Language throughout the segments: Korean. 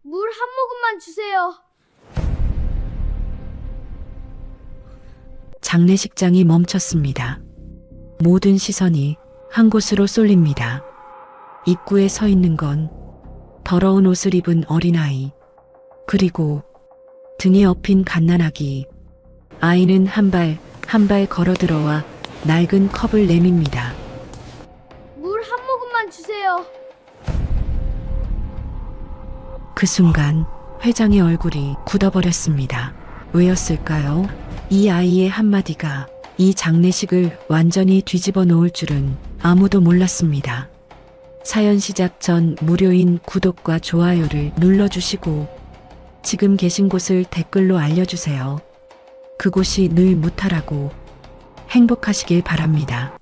물 한 모금만 주세요. 장례식장이 멈췄습니다. 모든 시선이 한 곳으로 쏠립니다. 입구에 서 있는 건 더러운 옷을 입은 어린아이, 그리고 등에 업힌 갓난아기. 아이는 한 발 걸어 들어와 낡은 컵을 내밉니다. 물 한 모금만 주세요. 그 순간 회장의 얼굴이 굳어버렸습니다. 왜였을까요? 이 아이의 한마디가 이 장례식을 완전히 뒤집어 놓을 줄은 아무도 몰랐습니다. 사연 시작 전 무료인 구독과 좋아요를 눌러주시고 지금 계신 곳을 댓글로 알려주세요. 그곳이 늘 무탈하고 행복하시길 바랍니다.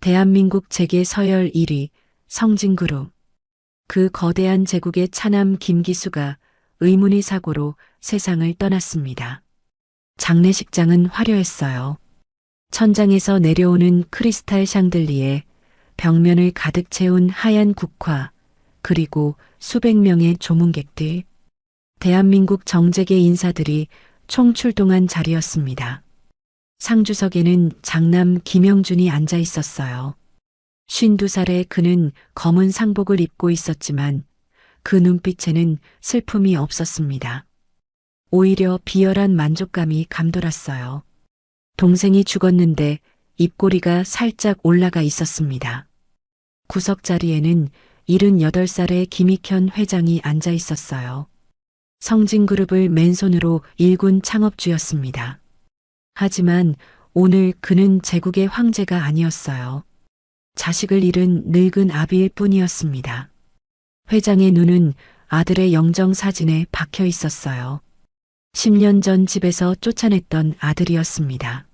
대한민국 재계 서열 1위 성진그룹. 그 거대한 제국의 차남 김기수가 의문의 사고로 세상을 떠났습니다. 장례식장은 화려했어요. 천장에서 내려오는 크리스탈 샹들리에 벽면을 가득 채운 하얀 국화, 그리고 수백 명의 조문객들. 대한민국 정재계 인사들이 총출동한 자리였습니다. 상주석에는 장남 김영준이 앉아 있었어요. 52살의 그는 검은 상복을 입고 있었지만 그 눈빛에는 슬픔이 없었습니다. 오히려 비열한 만족감이 감돌았어요. 동생이 죽었는데 입꼬리가 살짝 올라가 있었습니다. 구석 자리에는 78살의 김익현 회장이 앉아 있었어요. 성진그룹을 맨손으로 일군 창업주였습니다. 하지만 오늘 그는 제국의 황제가 아니었어요. 자식을 잃은 늙은 아비일 뿐이었습니다. 회장의 눈은 아들의 영정 사진에 박혀 있었어요. 10년 전 집에서 쫓아냈던 아들이었습니다.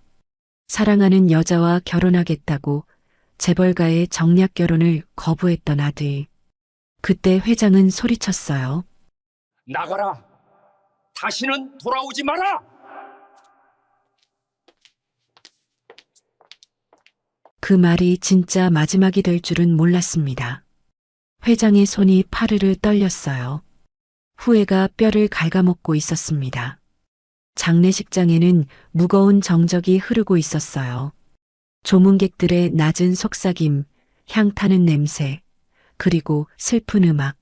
사랑하는 여자와 결혼하겠다고 재벌가의 정략 결혼을 거부했던 아들. 그때 회장은 소리쳤어요. 나가라. 다시는 돌아오지 마라. 그 말이 진짜 마지막이 될 줄은 몰랐습니다. 회장의 손이 파르르 떨렸어요. 후회가 뼈를 갉아먹고 있었습니다. 장례식장에는 무거운 정적이 흐르고 있었어요. 조문객들의 낮은 속삭임, 향타는 냄새, 그리고 슬픈 음악.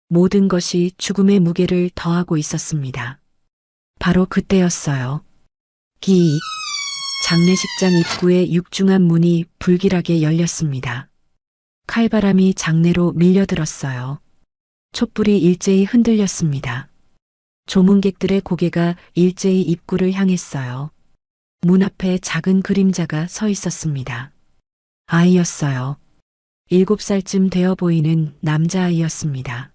모든 것이 죽음의 무게를 더하고 있었습니다. 바로 그때였어요. 기 장례식장 입구의 육중한 문이 불길하게 열렸습니다. 칼바람이 장내로 밀려들었어요. 촛불이 일제히 흔들렸습니다. 조문객들의 고개가 일제히 입구를 향했어요. 문 앞에 작은 그림자가 서 있었습니다. 아이였어요. 7살쯤 되어 보이는 남자아이였습니다.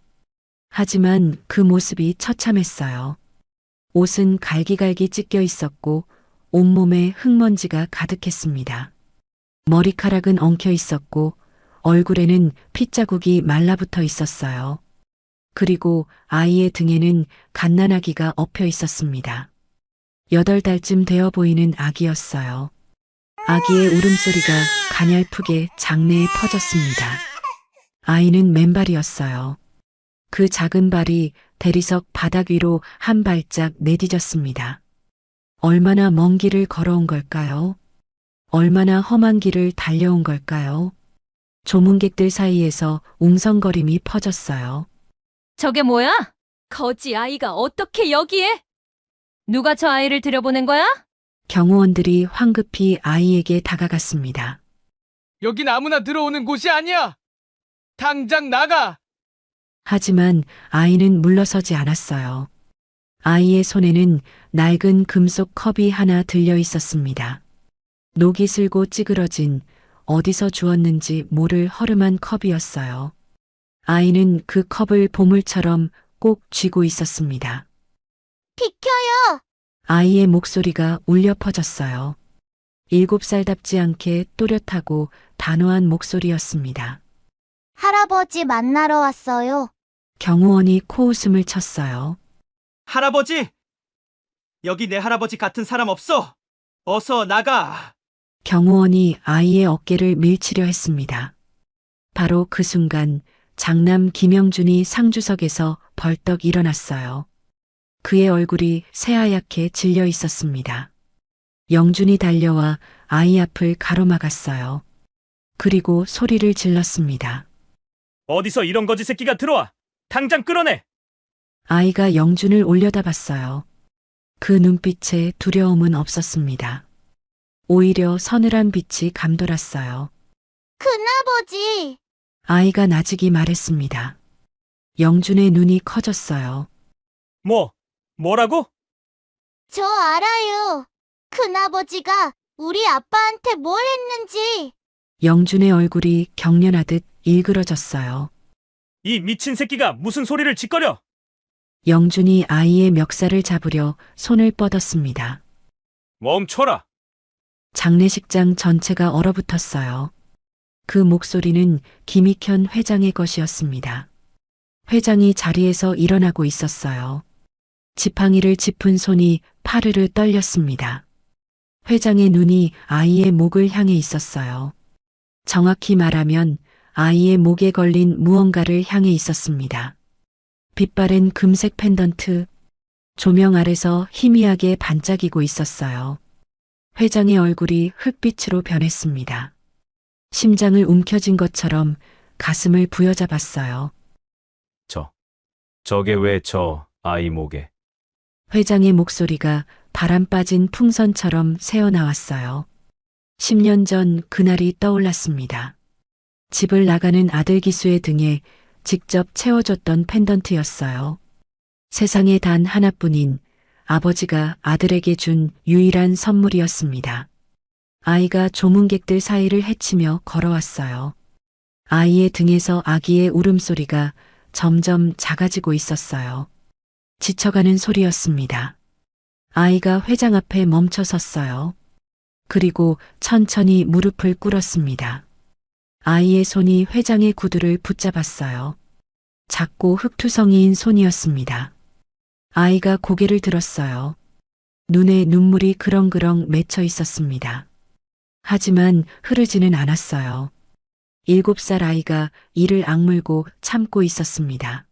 하지만 그 모습이 처참했어요. 옷은 갈기갈기 찢겨 있었고 온몸에 흙먼지가 가득했습니다. 머리카락은 엉켜 있었고 얼굴에는 핏자국이 말라붙어 있었어요. 그리고 아이의 등에는 갓난아기가 엎여 있었습니다. 8달쯤 되어 보이는 아기였어요. 아기의 울음소리가 가냘프게 장내에 퍼졌습니다. 아이는 맨발이었어요. 그 작은 발이 대리석 바닥 위로 한 발짝 내디뎠습니다. 얼마나 먼 길을 걸어온 걸까요? 얼마나 험한 길을 달려온 걸까요? 조문객들 사이에서 웅성거림이 퍼졌어요. 저게 뭐야? 거지 아이가 어떻게 여기에? 누가 저 아이를 들여보낸 거야? 경호원들이 황급히 아이에게 다가갔습니다. 여긴 아무나 들어오는 곳이 아니야. 당장 나가. 하지만 아이는 물러서지 않았어요. 아이의 손에는 낡은 금속 컵이 하나 들려 있었습니다. 녹이 슬고 찌그러진 어디서 주었는지 모를 허름한 컵이었어요. 아이는 그 컵을 보물처럼 꼭 쥐고 있었습니다. 비켜요. 아이의 목소리가 울려 퍼졌어요. 7살답지 않게 또렷하고 단호한 목소리였습니다. 할아버지 만나러 왔어요. 경호원이 코웃음을 쳤어요. 할아버지! 여기 내 할아버지 같은 사람 없어. 어서 나가. 경호원이 아이의 어깨를 밀치려 했습니다. 바로 그 순간 장남 김영준이 상주석에서 벌떡 일어났어요. 그의 얼굴이 새하얗게 질려 있었습니다. 영준이 달려와 아이 앞을 가로막았어요. 그리고 소리를 질렀습니다. 어디서 이런 거지 새끼가 들어와! 당장 끌어내! 아이가 영준을 올려다봤어요. 그 눈빛에 두려움은 없었습니다. 오히려 서늘한 빛이 감돌았어요. 큰아버지! 아이가 나직이 말했습니다. 영준의 눈이 커졌어요. 뭐라고? 저 알아요. 큰아버지가 우리 아빠한테 뭘 했는지. 영준의 얼굴이 경련하듯 일그러졌어요. 이 미친 새끼가 무슨 소리를 짓거려! 영준이 아이의 멱살을 잡으려 손을 뻗었습니다. 멈춰라! 장례식장 전체가 얼어붙었어요. 그 목소리는 김익현 회장의 것이었습니다. 회장이 자리에서 일어나고 있었어요. 지팡이를 짚은 손이 파르르 떨렸습니다. 회장의 눈이 아이의 목을 향해 있었어요. 정확히 말하면 아이의 목에 걸린 무언가를 향해 있었습니다. 빛바랜 금색 펜던트, 조명 아래서 희미하게 반짝이고 있었어요. 회장의 얼굴이 흙빛으로 변했습니다. 심장을 움켜쥔 것처럼 가슴을 부여잡았어요. 저게 왜 저 아이 목에? 회장의 목소리가 바람 빠진 풍선처럼 새어나왔어요. 10년 전 그날이 떠올랐습니다. 집을 나가는 아들 기수의 등에 직접 채워줬던 펜던트였어요. 세상에 단 하나뿐인 아버지가 아들에게 준 유일한 선물이었습니다. 아이가 조문객들 사이를 헤치며 걸어왔어요. 아이의 등에서 아기의 울음소리가 점점 작아지고 있었어요. 지쳐가는 소리였습니다. 아이가 회장 앞에 멈춰 섰어요. 그리고 천천히 무릎을 꿇었습니다. 아이의 손이 회장의 구두를 붙잡았어요. 작고 흙투성이인 손이었습니다. 아이가 고개를 들었어요. 눈에 눈물이 그렁그렁 맺혀 있었습니다. 하지만 흐르지는 않았어요. 7살 아이가 이를 악물고 참고 있었습니다.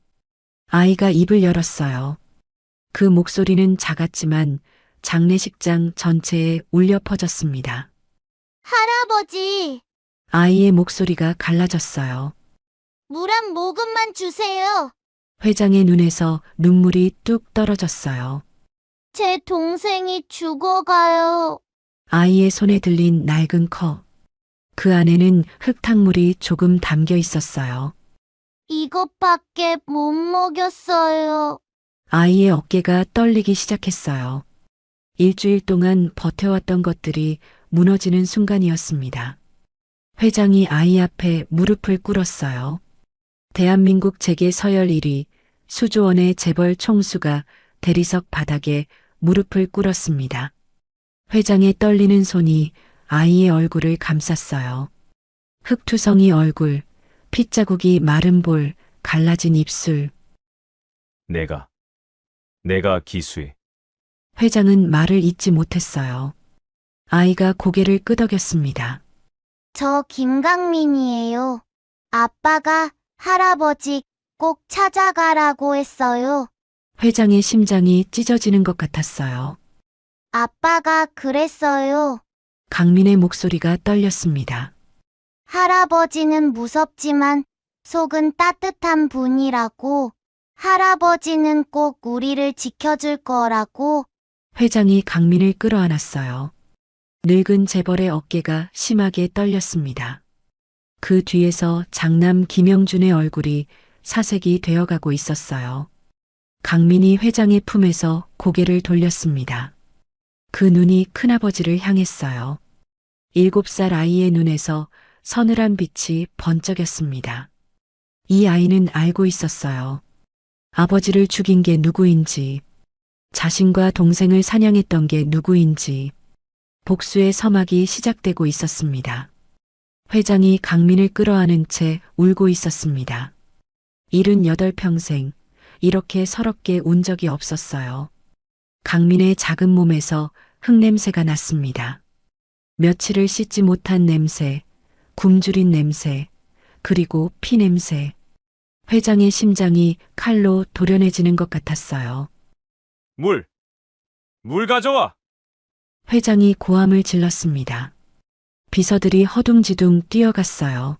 아이가 입을 열었어요. 그 목소리는 작았지만 장례식장 전체에 울려 퍼졌습니다. 할아버지, 아이의 목소리가 갈라졌어요. 물 한 모금만 주세요. 회장의 눈에서 눈물이 뚝 떨어졌어요. 제 동생이 죽어가요. 아이의 손에 들린 낡은 컵. 그 안에는 흙탕물이 조금 담겨 있었어요. 이것밖에 못 먹였어요. 아이의 어깨가 떨리기 시작했어요. 일주일 동안 버텨왔던 것들이 무너지는 순간이었습니다. 회장이 아이 앞에 무릎을 꿇었어요. 대한민국 재계 서열 1위 수조원의 재벌 총수가 대리석 바닥에 무릎을 꿇었습니다. 회장의 떨리는 손이 아이의 얼굴을 감쌌어요. 흙투성이 얼굴, 핏자국이 마른 볼, 갈라진 입술. 내가 기수이. 회장은 말을 잇지 못했어요. 아이가 고개를 끄덕였습니다. 저 김강민이에요. 아빠가 할아버지 꼭 찾아가라고 했어요. 회장의 심장이 찢어지는 것 같았어요. 아빠가 그랬어요. 강민의 목소리가 떨렸습니다. 할아버지는 무섭지만 속은 따뜻한 분이라고. 할아버지는 꼭 우리를 지켜줄 거라고. 회장이 강민을 끌어안았어요. 늙은 재벌의 어깨가 심하게 떨렸습니다. 그 뒤에서 장남 김영준의 얼굴이 사색이 되어가고 있었어요. 강민이 회장의 품에서 고개를 돌렸습니다. 그 눈이 큰아버지를 향했어요. 7살 아이의 눈에서 서늘한 빛이 번쩍였습니다. 이 아이는 알고 있었어요. 아버지를 죽인 게 누구인지, 자신과 동생을 사냥했던 게 누구인지, 복수의 서막이 시작되고 있었습니다. 회장이 강민을 끌어안은 채 울고 있었습니다. 78평생 이렇게 서럽게 운 적이 없었어요. 강민의 작은 몸에서 흙냄새가 났습니다. 며칠을 씻지 못한 냄새, 굶주린 냄새, 그리고 피 냄새. 회장의 심장이 칼로 도려내지는 것 같았어요. 물 가져와. 회장이 고함을 질렀습니다. 비서들이 허둥지둥 뛰어갔어요.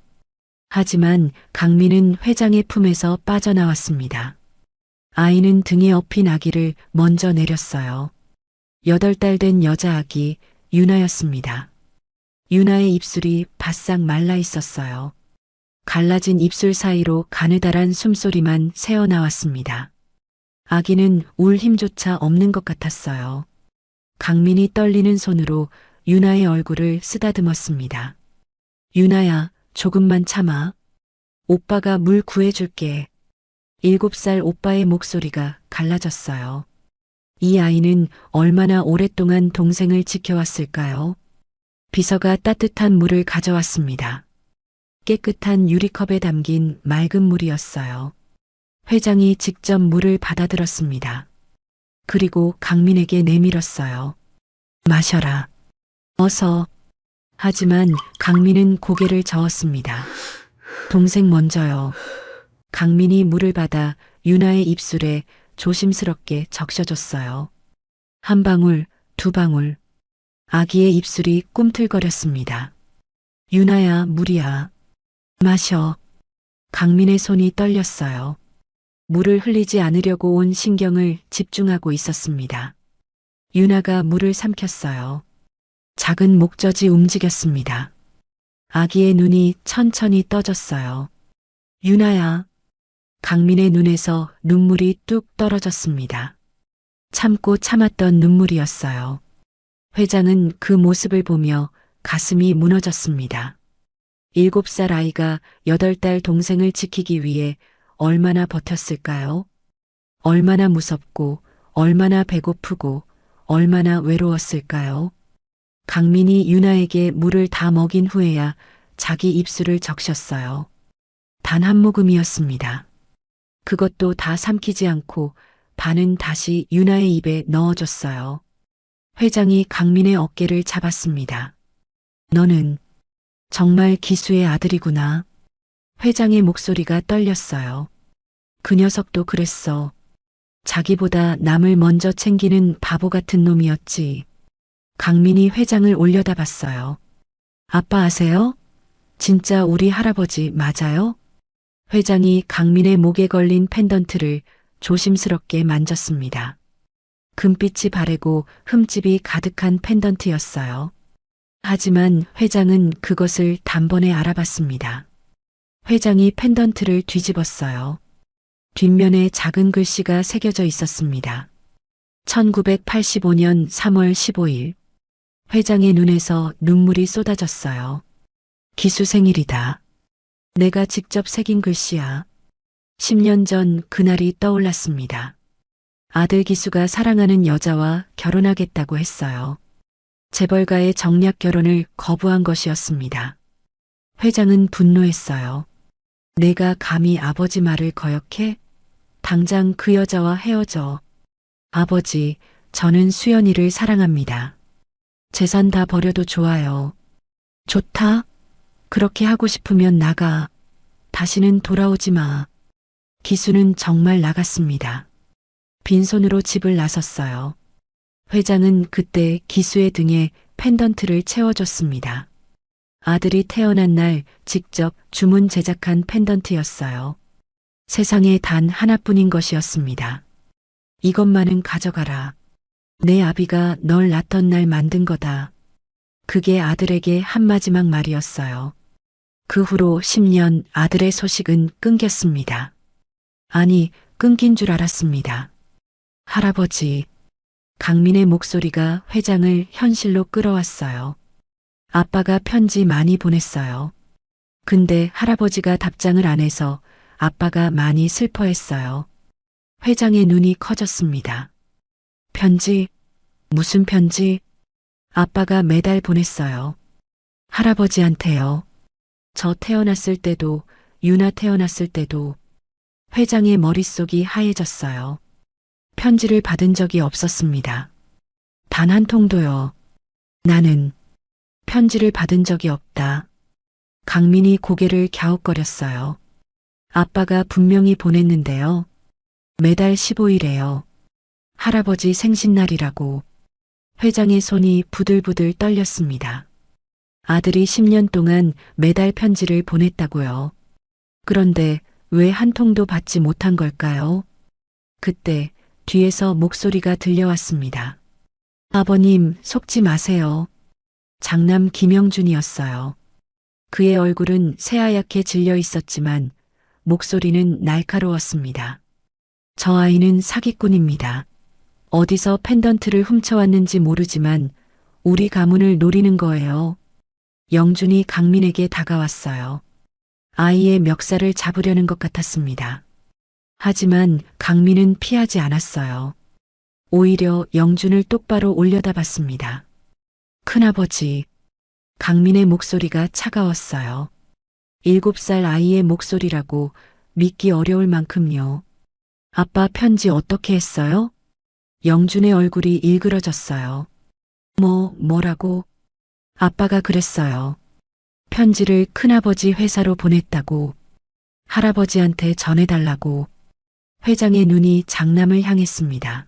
하지만 강민은 회장의 품에서 빠져나왔습니다. 아이는 등에 업힌 아기를 먼저 내렸어요. 8달 된 여자아기 유나였습니다. 유나의 입술이 바싹 말라 있었어요. 갈라진 입술 사이로 가느다란 숨소리만 새어나왔습니다. 아기는 울 힘조차 없는 것 같았어요. 강민이 떨리는 손으로 유나의 얼굴을 쓰다듬었습니다. 유나야, 조금만 참아. 오빠가 물 구해줄게. 7살 오빠의 목소리가 갈라졌어요. 이 아이는 얼마나 오랫동안 동생을 지켜왔을까요? 비서가 따뜻한 물을 가져왔습니다. 깨끗한 유리컵에 담긴 맑은 물이었어요. 회장이 직접 물을 받아들었습니다. 그리고 강민에게 내밀었어요. 마셔라. 어서. 하지만 강민은 고개를 저었습니다. 동생 먼저요. 강민이 물을 받아 유나의 입술에 조심스럽게 적셔줬어요. 한 방울, 2방울. 아기의 입술이 꿈틀거렸습니다. 유나야, 물이야. 마셔. 강민의 손이 떨렸어요. 물을 흘리지 않으려고 온 신경을 집중하고 있었습니다. 유나가 물을 삼켰어요. 작은 목젖이 움직였습니다. 아기의 눈이 천천히 떠졌어요. 유나야. 강민의 눈에서 눈물이 뚝 떨어졌습니다. 참고 참았던 눈물이었어요. 회장은 그 모습을 보며 가슴이 무너졌습니다. 7살 아이가 8달 동생을 지키기 위해 얼마나 버텼을까요? 얼마나 무섭고, 얼마나 배고프고, 얼마나 외로웠을까요? 강민이 유나에게 물을 다 먹인 후에야 자기 입술을 적셨어요. 단 한 모금이었습니다. 그것도 다 삼키지 않고 반은 다시 유나의 입에 넣어줬어요. 회장이 강민의 어깨를 잡았습니다. 너는 정말 기수의 아들이구나. 회장의 목소리가 떨렸어요. 그 녀석도 그랬어. 자기보다 남을 먼저 챙기는 바보 같은 놈이었지. 강민이 회장을 올려다봤어요. 아빠 아세요? 진짜 우리 할아버지 맞아요? 회장이 강민의 목에 걸린 펜던트를 조심스럽게 만졌습니다. 금빛이 바래고 흠집이 가득한 펜던트였어요. 하지만 회장은 그것을 단번에 알아봤습니다. 회장이 펜던트를 뒤집었어요. 뒷면에 작은 글씨가 새겨져 있었습니다. 1985년 3월 15일. 회장의 눈에서 눈물이 쏟아졌어요. 기수 생일이다. 내가 직접 새긴 글씨야. 10년 전 그날이 떠올랐습니다. 아들 기수가 사랑하는 여자와 결혼하겠다고 했어요. 재벌가의 정략 결혼을 거부한 것이었습니다. 회장은 분노했어요. 내가 감히 아버지 말을 거역해? 당장 그 여자와 헤어져. 아버지, 저는 수연이를 사랑합니다. 재산 다 버려도 좋아요. 좋다. 그렇게 하고 싶으면 나가. 다시는 돌아오지 마. 기수는 정말 나갔습니다. 빈손으로 집을 나섰어요. 회장은 그때 기수의 등에 펜던트를 채워줬습니다. 아들이 태어난 날 직접 주문 제작한 펜던트였어요. 세상에 단 하나뿐인 것이었습니다. 이것만은 가져가라. 내 아비가 널 낳던 날 만든 거다. 그게 아들에게 한마지막 말이었어요. 그 후로 10년 아들의 소식은 끊겼습니다. 아니, 끊긴 줄 알았습니다. 할아버지. 강민의 목소리가 회장을 현실로 끌어왔어요. 아빠가 편지 많이 보냈어요. 근데 할아버지가 답장을 안 해서 아빠가 많이 슬퍼했어요. 회장의 눈이 커졌습니다. 편지? 무슨 편지? 아빠가 매달 보냈어요. 할아버지한테요. 저 태어났을 때도, 유나 태어났을 때도. 회장의 머릿속이 하얘졌어요. 편지를 받은 적이 없었습니다. 단 한 통도요. 나는 편지를 받은 적이 없다. 강민이 고개를 갸웃거렸어요. 아빠가 분명히 보냈는데요. 매달 15일에요. 할아버지 생신날이라고. 회장의 손이 부들부들 떨렸습니다. 아들이 10년 동안 매달 편지를 보냈다고요. 그런데 왜 한 통도 받지 못한 걸까요? 그때 뒤에서 목소리가 들려왔습니다. 아버님, 속지 마세요. 장남 김영준이었어요. 그의 얼굴은 새하얗게 질려 있었지만 목소리는 날카로웠습니다. 저 아이는 사기꾼입니다. 어디서 펜던트를 훔쳐왔는지 모르지만 우리 가문을 노리는 거예요. 영준이 강민에게 다가왔어요. 아이의 멱살을 잡으려는 것 같았습니다. 하지만 강민은 피하지 않았어요. 오히려 영준을 똑바로 올려다봤습니다. 큰아버지, 강민의 목소리가 차가웠어요. 7살 아이의 목소리라고 믿기 어려울 만큼요. 아빠 편지 어떻게 했어요? 영준의 얼굴이 일그러졌어요. 뭐라고? 아빠가 그랬어요. 편지를 큰아버지 회사로 보냈다고. 할아버지한테 전해달라고. 회장의 눈이 장남을 향했습니다.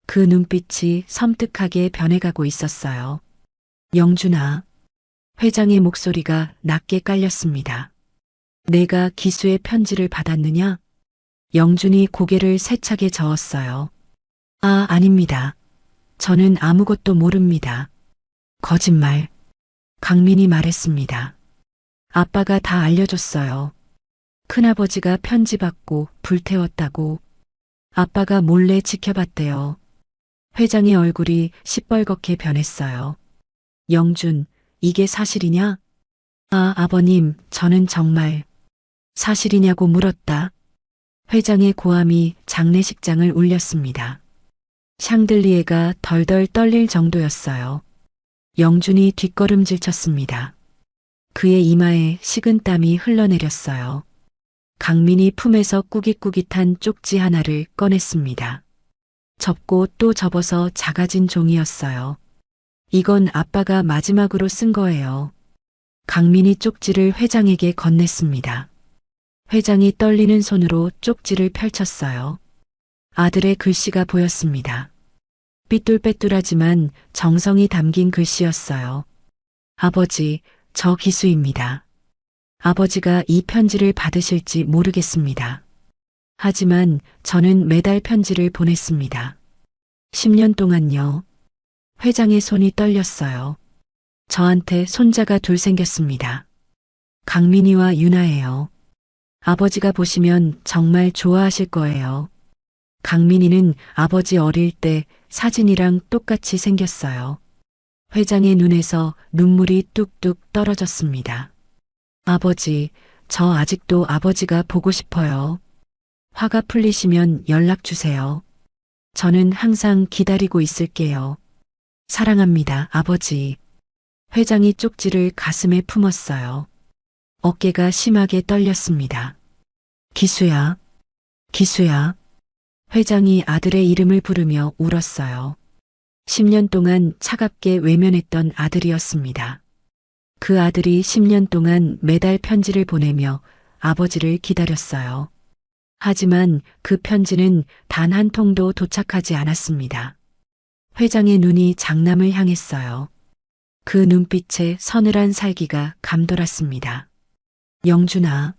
그 눈빛이 섬뜩하게 변해가고 있었어요. 영준아. 회장의 목소리가 낮게 깔렸습니다. 내가 기수의 편지를 받았느냐? 영준이 고개를 세차게 저었어요. 아닙니다. 저는 아무것도 모릅니다. 거짓말. 강민이 말했습니다. 아빠가 다 알려줬어요. 큰아버지가 편지 받고 불태웠다고. 아빠가 몰래 지켜봤대요. 회장의 얼굴이 시뻘겋게 변했어요. 영준, 이게 사실이냐? 아버님, 저는 정말 사실이냐고 물었다. 회장의 고함이 장례식장을 울렸습니다. 샹들리에가 덜덜 떨릴 정도였어요. 영준이 뒷걸음질 쳤습니다. 그의 이마에 식은땀이 흘러내렸어요. 강민이 품에서 꾸깃꾸깃한 쪽지 하나를 꺼냈습니다. 접고 또 접어서 작아진 종이였어요. 이건 아빠가 마지막으로 쓴 거예요. 강민이 쪽지를 회장에게 건넸습니다. 회장이 떨리는 손으로 쪽지를 펼쳤어요. 아들의 글씨가 보였습니다. 삐뚤빼뚤하지만 정성이 담긴 글씨였어요. 아버지, 저 기수입니다. 아버지가 이 편지를 받으실지 모르겠습니다. 하지만 저는 매달 편지를 보냈습니다. 10년 동안요. 회장의 손이 떨렸어요. 저한테 손자가 둘 생겼습니다. 강민이와 유나예요. 아버지가 보시면 정말 좋아하실 거예요. 강민이는 아버지 어릴 때 사진이랑 똑같이 생겼어요. 회장의 눈에서 눈물이 뚝뚝 떨어졌습니다. 아버지, 저 아직도 아버지가 보고 싶어요. 화가 풀리시면 연락 주세요. 저는 항상 기다리고 있을게요. 사랑합니다, 아버지. 회장이 쪽지를 가슴에 품었어요. 어깨가 심하게 떨렸습니다. 기수야, 기수야. 회장이 아들의 이름을 부르며 울었어요. 10년 동안 차갑게 외면했던 아들이었습니다. 그 아들이 10년 동안 매달 편지를 보내며 아버지를 기다렸어요. 하지만 그 편지는 단 한 통도 도착하지 않았습니다. 회장의 눈이 장남을 향했어요. 그 눈빛에 서늘한 살기가 감돌았습니다. 영준아.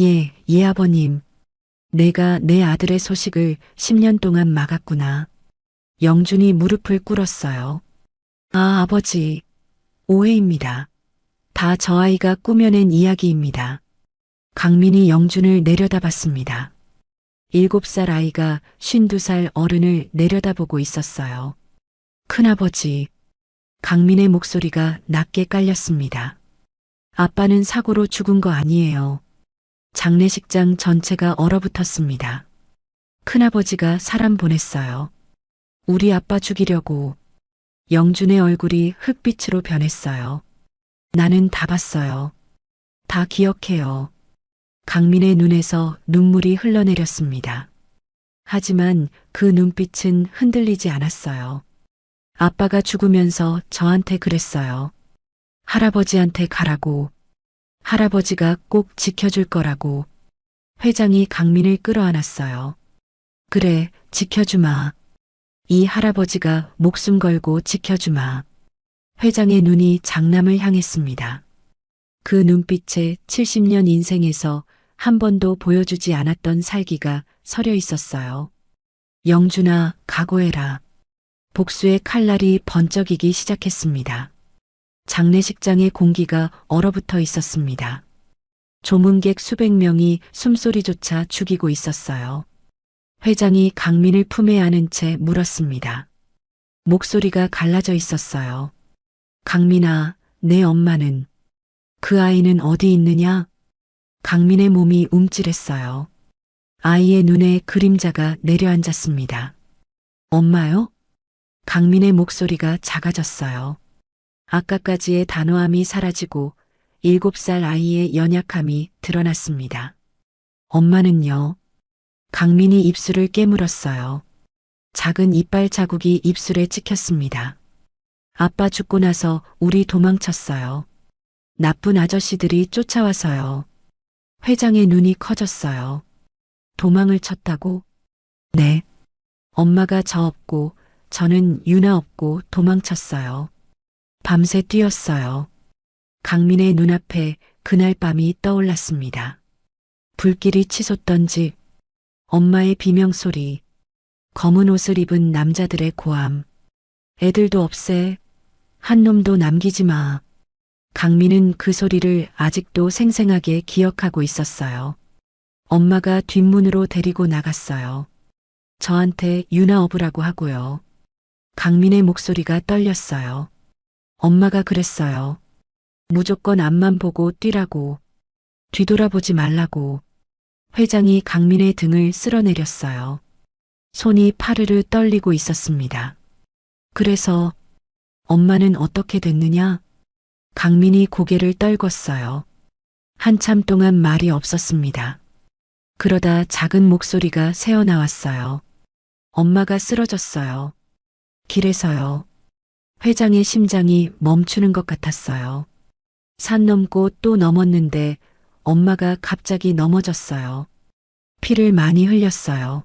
예, 아버님. 내가 내 아들의 소식을 10년 동안 막았구나. 영준이 무릎을 꿇었어요. 아버지. 오해입니다. 다 저 아이가 꾸며낸 이야기입니다. 강민이 영준을 내려다봤습니다. 7살 아이가 52살 어른을 내려다보고 있었어요. 큰아버지. 강민의 목소리가 낮게 깔렸습니다. 아빠는 사고로 죽은 거 아니에요. 장례식장 전체가 얼어붙었습니다. 큰아버지가 사람 보냈어요. 우리 아빠 죽이려고. 영준의 얼굴이 흙빛으로 변했어요. 나는 다 봤어요. 다 기억해요. 강민의 눈에서 눈물이 흘러내렸습니다. 하지만 그 눈빛은 흔들리지 않았어요. 아빠가 죽으면서 저한테 그랬어요. 할아버지한테 가라고. 할아버지가 꼭 지켜줄 거라고. 회장이 강민을 끌어안았어요. 그래, 지켜주마. 이 할아버지가 목숨 걸고 지켜주마. 회장의 눈이 장남을 향했습니다. 그 눈빛에 70년 인생에서 한 번도 보여주지 않았던 살기가 서려 있었어요. 영준아, 각오해라. 복수의 칼날이 번쩍이기 시작했습니다. 장례식장의 공기가 얼어붙어 있었습니다. 조문객 수백 명이 숨소리조차 죽이고 있었어요. 회장이 강민을 품에 안은 채 물었습니다. 목소리가 갈라져 있었어요. 강민아, 내 엄마는, 그 아이는 어디 있느냐? 강민의 몸이 움찔했어요. 아이의 눈에 그림자가 내려앉았습니다. 엄마요? 강민의 목소리가 작아졌어요. 아까까지의 단호함이 사라지고 7살 아이의 연약함이 드러났습니다. 엄마는요? 강민이 입술을 깨물었어요. 작은 이빨 자국이 입술에 찍혔습니다. 아빠 죽고 나서 우리 도망쳤어요. 나쁜 아저씨들이 쫓아와서요. 회장의 눈이 커졌어요. 도망을 쳤다고? 네. 엄마가 저 없고 저는 유나 없고 도망쳤어요. 밤새 뛰었어요. 강민의 눈앞에 그날 밤이 떠올랐습니다. 불길이 치솟던 집, 엄마의 비명소리, 검은 옷을 입은 남자들의 고함. 애들도 없애. 한 놈도 남기지 마. 강민은 그 소리를 아직도 생생하게 기억하고 있었어요. 엄마가 뒷문으로 데리고 나갔어요. 저한테 유나 업으라고 하고요. 강민의 목소리가 떨렸어요. 엄마가 그랬어요. 무조건 앞만 보고 뛰라고. 뒤돌아보지 말라고. 회장이 강민의 등을 쓸어내렸어요. 손이 파르르 떨리고 있었습니다. 그래서 엄마는 어떻게 됐느냐? 강민이 고개를 떨궜어요. 한참 동안 말이 없었습니다. 그러다 작은 목소리가 새어나왔어요. 엄마가 쓰러졌어요. 길에서요. 회장의 심장이 멈추는 것 같았어요. 산 넘고 또 넘었는데 엄마가 갑자기 넘어졌어요. 피를 많이 흘렸어요.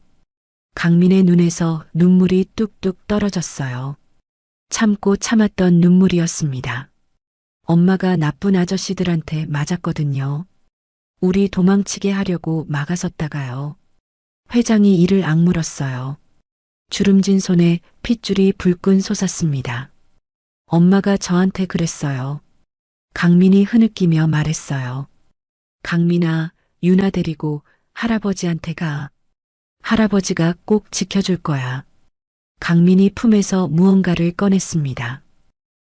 강민의 눈에서 눈물이 뚝뚝 떨어졌어요. 참고 참았던 눈물이었습니다. 엄마가 나쁜 아저씨들한테 맞았거든요. 우리 도망치게 하려고 막아섰다가요. 회장이 이를 악물었어요. 주름진 손에 핏줄이 불끈 솟았습니다. 엄마가 저한테 그랬어요. 강민이 흐느끼며 말했어요. 강민아, 유나 데리고 할아버지한테 가. 할아버지가 꼭 지켜줄 거야. 강민이 품에서 무언가를 꺼냈습니다.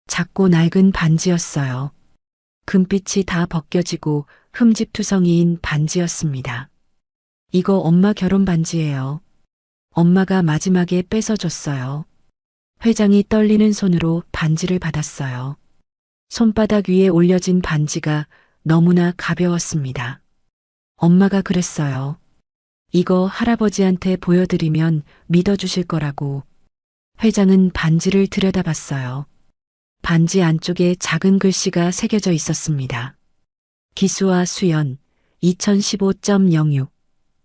작고 낡은 반지였어요. 금빛이 다 벗겨지고 흠집투성이인 반지였습니다. 이거 엄마 결혼 반지예요. 엄마가 마지막에 뺏어줬어요. 회장이 떨리는 손으로 반지를 받았어요. 손바닥 위에 올려진 반지가 너무나 가벼웠습니다. 엄마가 그랬어요. 이거 할아버지한테 보여드리면 믿어주실 거라고. 회장은 반지를 들여다봤어요. 반지 안쪽에 작은 글씨가 새겨져 있었습니다. 기수와 수연, 2015.06,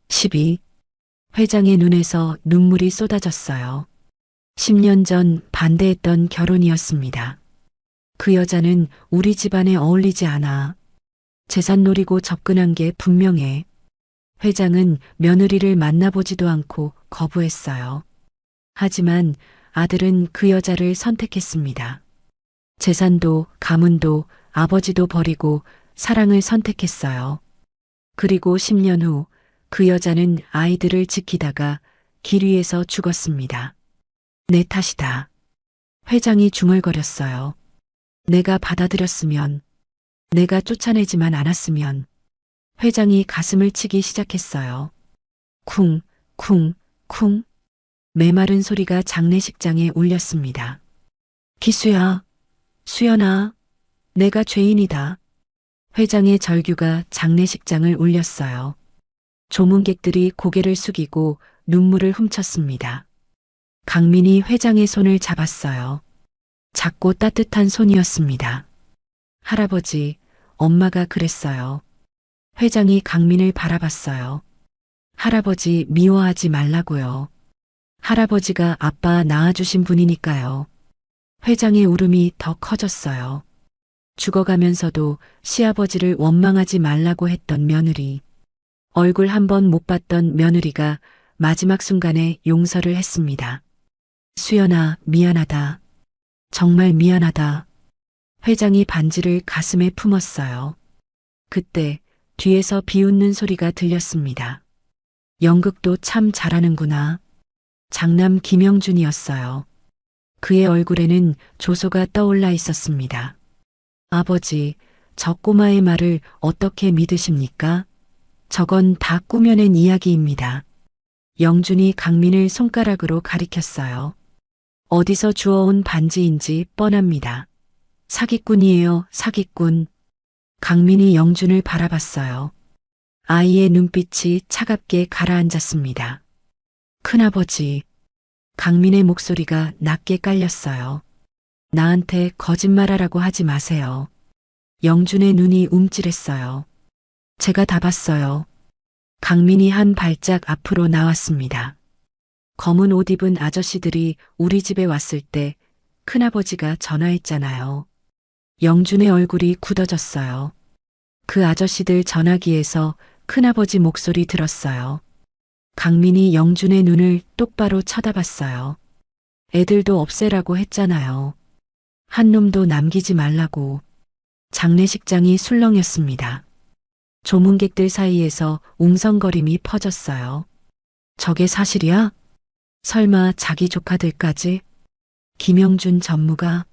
12. 회장의 눈에서 눈물이 쏟아졌어요. 10년 전 반대했던 결혼이었습니다. 그 여자는 우리 집안에 어울리지 않아. 재산 노리고 접근한 게 분명해. 회장은 며느리를 만나보지도 않고 거부했어요. 하지만 아들은 그 여자를 선택했습니다. 재산도 가문도 아버지도 버리고 사랑을 선택했어요. 그리고 10년 후 그 여자는 아이들을 지키다가 길 위에서 죽었습니다. 내 탓이다. 회장이 중얼거렸어요. 내가 받아들였으면, 내가 쫓아내지만 않았으면. 회장이 가슴을 치기 시작했어요. 쿵, 쿵, 쿵. 메마른 소리가 장례식장에 울렸습니다. 기수야, 수연아, 내가 죄인이다. 회장의 절규가 장례식장을 울렸어요. 조문객들이 고개를 숙이고 눈물을 훔쳤습니다. 강민이 회장의 손을 잡았어요. 작고 따뜻한 손이었습니다. 할아버지, 엄마가 그랬어요. 회장이 강민을 바라봤어요. 할아버지 미워하지 말라고요. 할아버지가 아빠 낳아주신 분이니까요. 회장의 울음이 더 커졌어요. 죽어가면서도 시아버지를 원망하지 말라고 했던 며느리. 얼굴 한 번 못 봤던 며느리가 마지막 순간에 용서를 했습니다. 수연아, 미안하다. 정말 미안하다. 회장이 반지를 가슴에 품었어요. 그때 뒤에서 비웃는 소리가 들렸습니다. 연극도 참 잘하는구나. 장남 김영준이었어요. 그의 얼굴에는 조소가 떠올라 있었습니다. 아버지, 저 꼬마의 말을 어떻게 믿으십니까? 저건 다 꾸며낸 이야기입니다. 영준이 강민을 손가락으로 가리켰어요. 어디서 주워온 반지인지 뻔합니다. 사기꾼이에요, 사기꾼. 강민이 영준을 바라봤어요. 아이의 눈빛이 차갑게 가라앉았습니다. 큰아버지. 강민의 목소리가 낮게 깔렸어요. 나한테 거짓말하라고 하지 마세요. 영준의 눈이 움찔했어요. 제가 다 봤어요. 강민이 한 발짝 앞으로 나왔습니다. 검은 옷 입은 아저씨들이 우리 집에 왔을 때 큰아버지가 전화했잖아요. 영준의 얼굴이 굳어졌어요. 그 아저씨들 전화기에서 큰아버지 목소리 들었어요. 강민이 영준의 눈을 똑바로 쳐다봤어요. 애들도 없애라고 했잖아요. 한 놈도 남기지 말라고. 장례식장이 술렁였습니다. 조문객들 사이에서 웅성거림이 퍼졌어요. 저게 사실이야? 설마 자기 조카들까지? 김영준 전무가.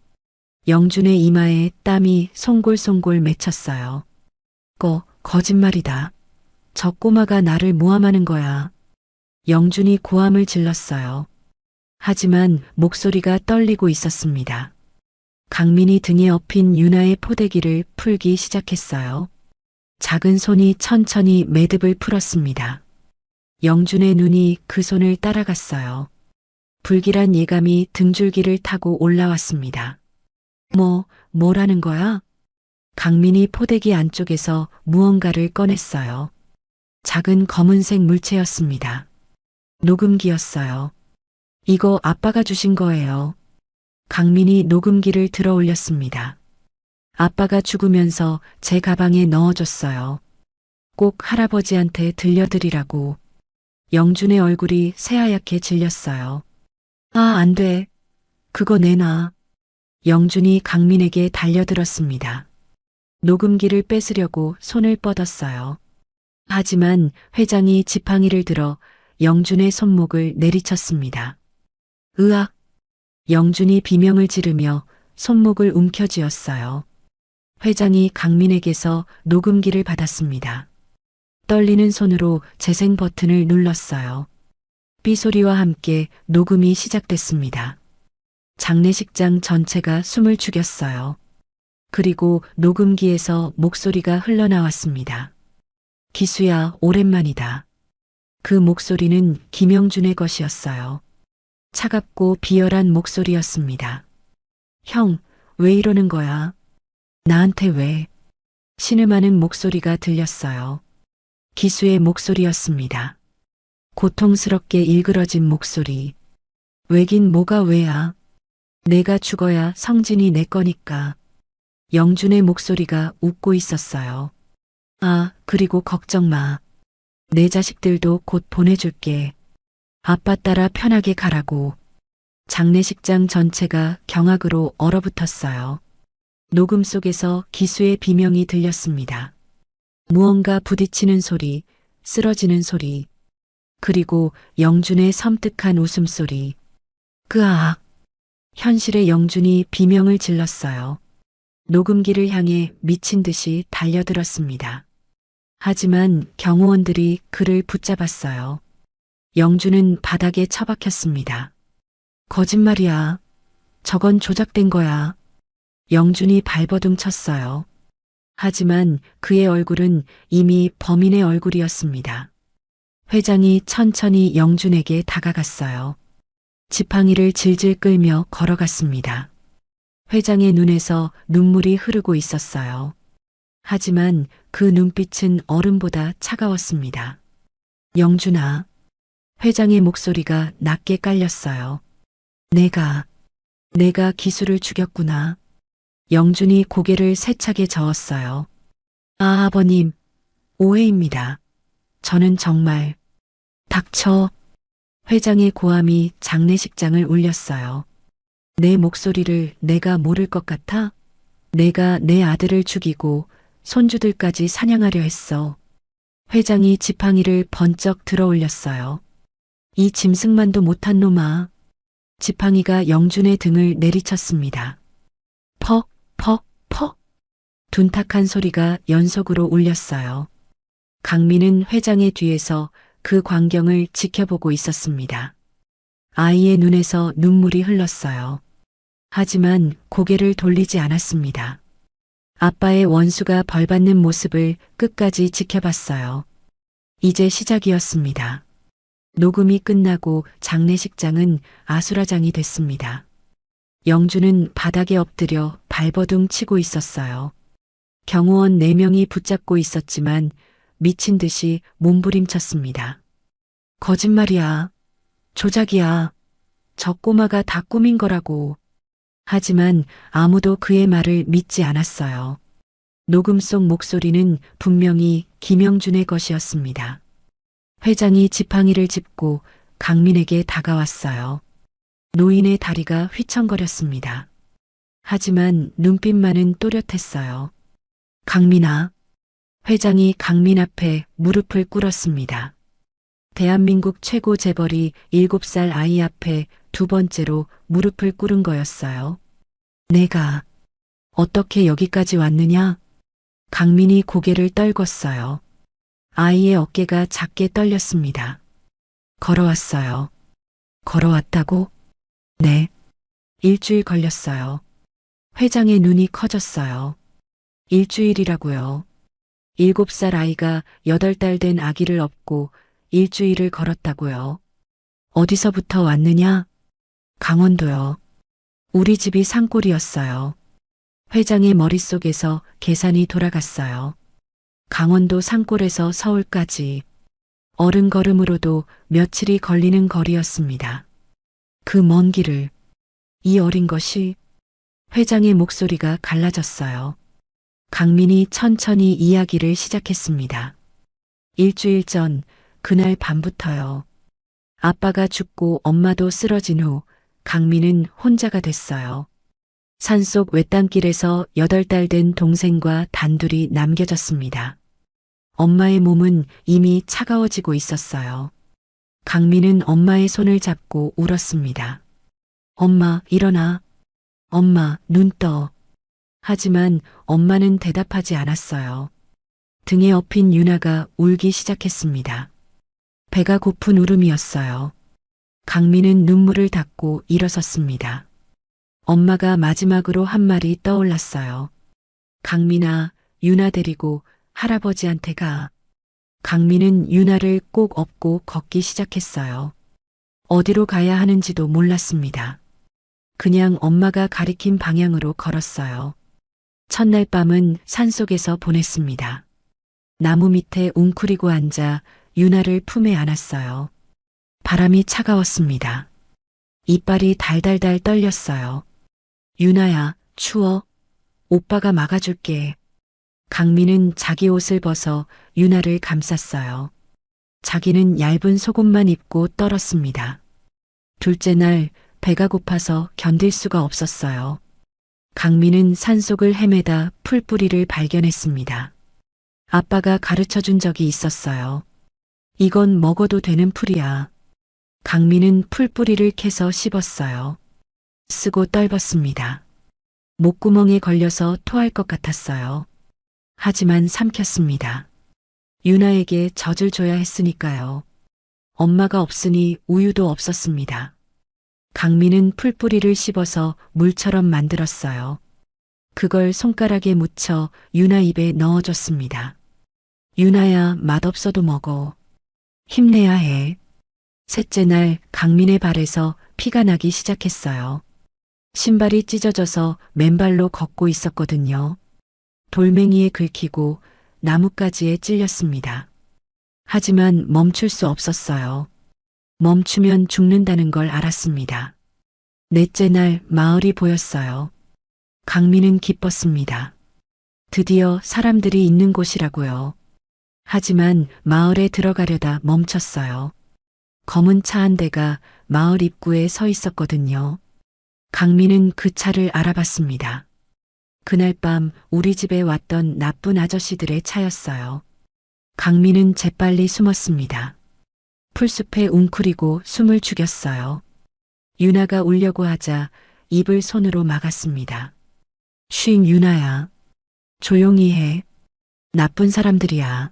영준의 이마에 땀이 송골송골 맺혔어요. 거짓말이다. 저 꼬마가 나를 모함하는 거야. 영준이 고함을 질렀어요. 하지만 목소리가 떨리고 있었습니다. 강민이 등에 엎인 유나의 포대기를 풀기 시작했어요. 작은 손이 천천히 매듭을 풀었습니다. 영준의 눈이 그 손을 따라갔어요. 불길한 예감이 등줄기를 타고 올라왔습니다. 뭐라는 거야? 강민이 포대기 안쪽에서 무언가를 꺼냈어요. 작은 검은색 물체였습니다. 녹음기였어요. 이거 아빠가 주신 거예요. 강민이 녹음기를 들어 올렸습니다. 아빠가 죽으면서 제 가방에 넣어줬어요. 꼭 할아버지한테 들려드리라고. 영준의 얼굴이 새하얗게 질렸어요. 안 돼. 그거 내놔. 영준이 강민에게 달려들었습니다. 녹음기를 뺏으려고 손을 뻗었어요. 하지만 회장이 지팡이를 들어 영준의 손목을 내리쳤습니다. 으악! 영준이 비명을 지르며 손목을 움켜쥐었어요. 회장이 강민에게서 녹음기를 받았습니다. 떨리는 손으로 재생 버튼을 눌렀어요. 삐소리와 함께 녹음이 시작됐습니다. 장례식장 전체가 숨을 죽였어요. 그리고 녹음기에서 목소리가 흘러나왔습니다. 기수야, 오랜만이다. 그 목소리는 김영준의 것이었어요. 차갑고 비열한 목소리였습니다. 형, 왜 이러는 거야? 나한테 왜? 신음하는 목소리가 들렸어요. 기수의 목소리였습니다. 고통스럽게 일그러진 목소리. 왜긴 뭐가 왜야? 내가 죽어야 성진이 내 거니까. 영준의 목소리가 웃고 있었어요. 그리고 걱정 마. 내 자식들도 곧 보내줄게. 아빠 따라 편하게 가라고. 장례식장 전체가 경악으로 얼어붙었어요. 녹음 속에서 기수의 비명이 들렸습니다. 무언가 부딪히는 소리, 쓰러지는 소리, 그리고 영준의 섬뜩한 웃음소리. 그악! 현실의 영준이 비명을 질렀어요. 녹음기를 향해 미친 듯이 달려들었습니다. 하지만 경호원들이 그를 붙잡았어요. 영준은 바닥에 처박혔습니다. 거짓말이야. 저건 조작된 거야. 영준이 발버둥 쳤어요. 하지만 그의 얼굴은 이미 범인의 얼굴이었습니다. 회장이 천천히 영준에게 다가갔어요. 지팡이를 질질 끌며 걸어갔습니다. 회장의 눈에서 눈물이 흐르고 있었어요. 하지만 그 눈빛은 얼음보다 차가웠습니다. 영준아. 회장의 목소리가 낮게 깔렸어요. 내가 기수를 죽였구나. 영준이 고개를 세차게 저었어요. 아, 아버님. 오해입니다. 저는 정말. 닥쳐. 회장의 고함이 장례식장을 울렸어요. 내 목소리를 내가 모를 것 같아? 내가 내 아들을 죽이고 손주들까지 사냥하려 했어. 회장이 지팡이를 번쩍 들어 올렸어요. 이 짐승만도 못한 놈아. 지팡이가 영준의 등을 내리쳤습니다. 퍽, 퍽, 퍽. 둔탁한 소리가 연속으로 울렸어요. 강민은 회장의 뒤에서 그 광경을 지켜보고 있었습니다. 아이의 눈에서 눈물이 흘렀어요. 하지만 고개를 돌리지 않았습니다. 아빠의 원수가 벌받는 모습을 끝까지 지켜봤어요. 이제 시작이었습니다. 녹음이 끝나고 장례식장은 아수라장이 됐습니다. 영준은 바닥에 엎드려 발버둥 치고 있었어요. 경호원 4명이 붙잡고 있었지만 미친 듯이 몸부림쳤습니다. 거짓말이야. 조작이야. 저 꼬마가 다 꾸민 거라고. 하지만 아무도 그의 말을 믿지 않았어요. 녹음 속 목소리는 분명히 김영준의 것이었습니다. 회장이 지팡이를 짚고 강민에게 다가왔어요. 노인의 다리가 휘청거렸습니다. 하지만 눈빛만은 또렷했어요. 강민아. 회장이 강민 앞에 무릎을 꿇었습니다. 대한민국 최고 재벌이 7살 아이 앞에 2번째로 무릎을 꿇은 거였어요. 내가 어떻게 여기까지 왔느냐? 강민이 고개를 떨궜어요. 아이의 어깨가 작게 떨렸습니다. 걸어왔어요. 걸어왔다고? 네. 일주일 걸렸어요. 회장의 눈이 커졌어요. 일주일이라고요. 7살 아이가 8달 된 아기를 업고 일주일을 걸었다고요. 어디서부터 왔느냐? 강원도요. 우리 집이 산골이었어요. 회장의 머릿속에서 계산이 돌아갔어요. 강원도 산골에서 서울까지 어른 걸음으로도 며칠이 걸리는 거리였습니다. 그 먼 길을 이 어린 것이. 회장의 목소리가 갈라졌어요. 강민이 천천히 이야기를 시작했습니다. 일주일 전 그날 밤부터요. 아빠가 죽고 엄마도 쓰러진 후 강민은 혼자가 됐어요. 산속 외딴길에서 8달 된 동생과 단둘이 남겨졌습니다. 엄마의 몸은 이미 차가워지고 있었어요. 강민은 엄마의 손을 잡고 울었습니다. 엄마, 일어나. 엄마, 눈 떠. 하지만 엄마는 대답하지 않았어요. 등에 엎인 유나가 울기 시작했습니다. 배가 고픈 울음이었어요. 강민은 눈물을 닦고 일어섰습니다. 엄마가 마지막으로 한 말이 떠올랐어요. 강민아, 유나 데리고 할아버지한테 가. 강민은 유나를 꼭 업고 걷기 시작했어요. 어디로 가야 하는지도 몰랐습니다. 그냥 엄마가 가리킨 방향으로 걸었어요. 첫날 밤은 산속에서 보냈습니다. 나무 밑에 웅크리고 앉아 유나를 품에 안았어요. 바람이 차가웠습니다. 이빨이 달달달 떨렸어요. 유나야, 추워. 오빠가 막아줄게. 강민은 자기 옷을 벗어 유나를 감쌌어요. 자기는 얇은 속옷만 입고 떨었습니다. 둘째 날 배가 고파서 견딜 수가 없었어요. 강민은 산속을 헤매다 풀뿌리를 발견했습니다. 아빠가 가르쳐 준 적이 있었어요. 이건 먹어도 되는 풀이야. 강민은 풀뿌리를 캐서 씹었어요. 쓰고 떨궜습니다. 목구멍에 걸려서 토할 것 같았어요. 하지만 삼켰습니다. 유나에게 젖을 줘야 했으니까요. 엄마가 없으니 우유도 없었습니다. 강민은 풀뿌리를 씹어서 물처럼 만들었어요. 그걸 손가락에 묻혀 유나 입에 넣어줬습니다. 유나야, 맛없어도 먹어. 힘내야 해. 셋째 날 강민의 발에서 피가 나기 시작했어요. 신발이 찢어져서 맨발로 걷고 있었거든요. 돌멩이에 긁히고 나뭇가지에 찔렸습니다. 하지만 멈출 수 없었어요. 멈추면 죽는다는 걸 알았습니다. 넷째 날 마을이 보였어요. 강민은 기뻤습니다. 드디어 사람들이 있는 곳이라고요. 하지만 마을에 들어가려다 멈췄어요. 검은 차 한 대가 마을 입구에 서 있었거든요. 강민은 그 차를 알아봤습니다. 그날 밤 우리 집에 왔던 나쁜 아저씨들의 차였어요. 강민은 재빨리 숨었습니다. 풀숲에 웅크리고 숨을 죽였어요. 유나가 울려고 하자 입을 손으로 막았습니다. 쉰 유나야. 조용히 해. 나쁜 사람들이야.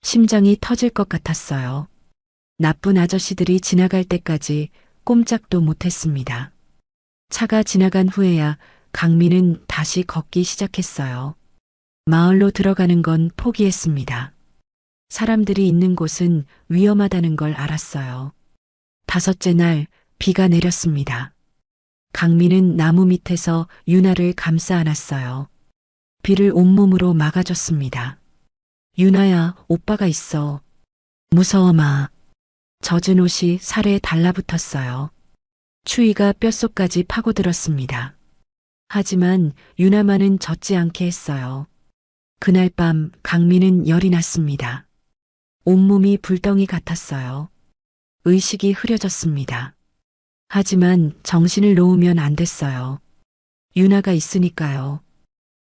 심장이 터질 것 같았어요. 나쁜 아저씨들이 지나갈 때까지 꼼짝도 못했습니다. 차가 지나간 후에야 강민은 다시 걷기 시작했어요. 마을로 들어가는 건 포기했습니다. 사람들이 있는 곳은 위험하다는 걸 알았어요. 다섯째 날 비가 내렸습니다. 강민은 나무 밑에서 유나를 감싸 안았어요. 비를 온몸으로 막아줬습니다. 유나야, 오빠가 있어. 무서워 마. 젖은 옷이 살에 달라붙었어요. 추위가 뼛속까지 파고들었습니다. 하지만 유나만은 젖지 않게 했어요. 그날 밤 강민은 열이 났습니다. 온몸이 불덩이 같았어요. 의식이 흐려졌습니다. 하지만 정신을 놓으면 안 됐어요. 유나가 있으니까요.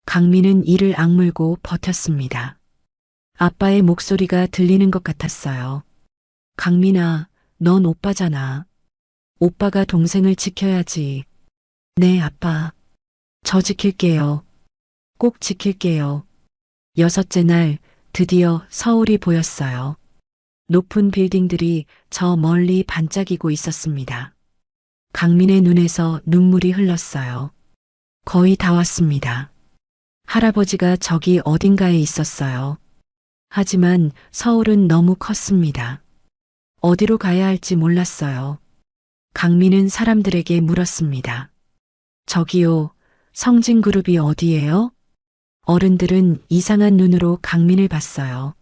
강민은 이를 악물고 버텼습니다. 아빠의 목소리가 들리는 것 같았어요. 강민아, 넌 오빠잖아. 오빠가 동생을 지켜야지. 네, 아빠. 저 지킬게요. 꼭 지킬게요. 여섯째 날 드디어 서울이 보였어요. 높은 빌딩들이 저 멀리 반짝이고 있었습니다. 강민의 눈에서 눈물이 흘렀어요. 거의 다 왔습니다. 할아버지가 저기 어딘가에 있었어요. 하지만 서울은 너무 컸습니다. 어디로 가야 할지 몰랐어요. 강민은 사람들에게 물었습니다. 저기요, 성진그룹이 어디예요? 어른들은 이상한 눈으로 강민을 봤어요.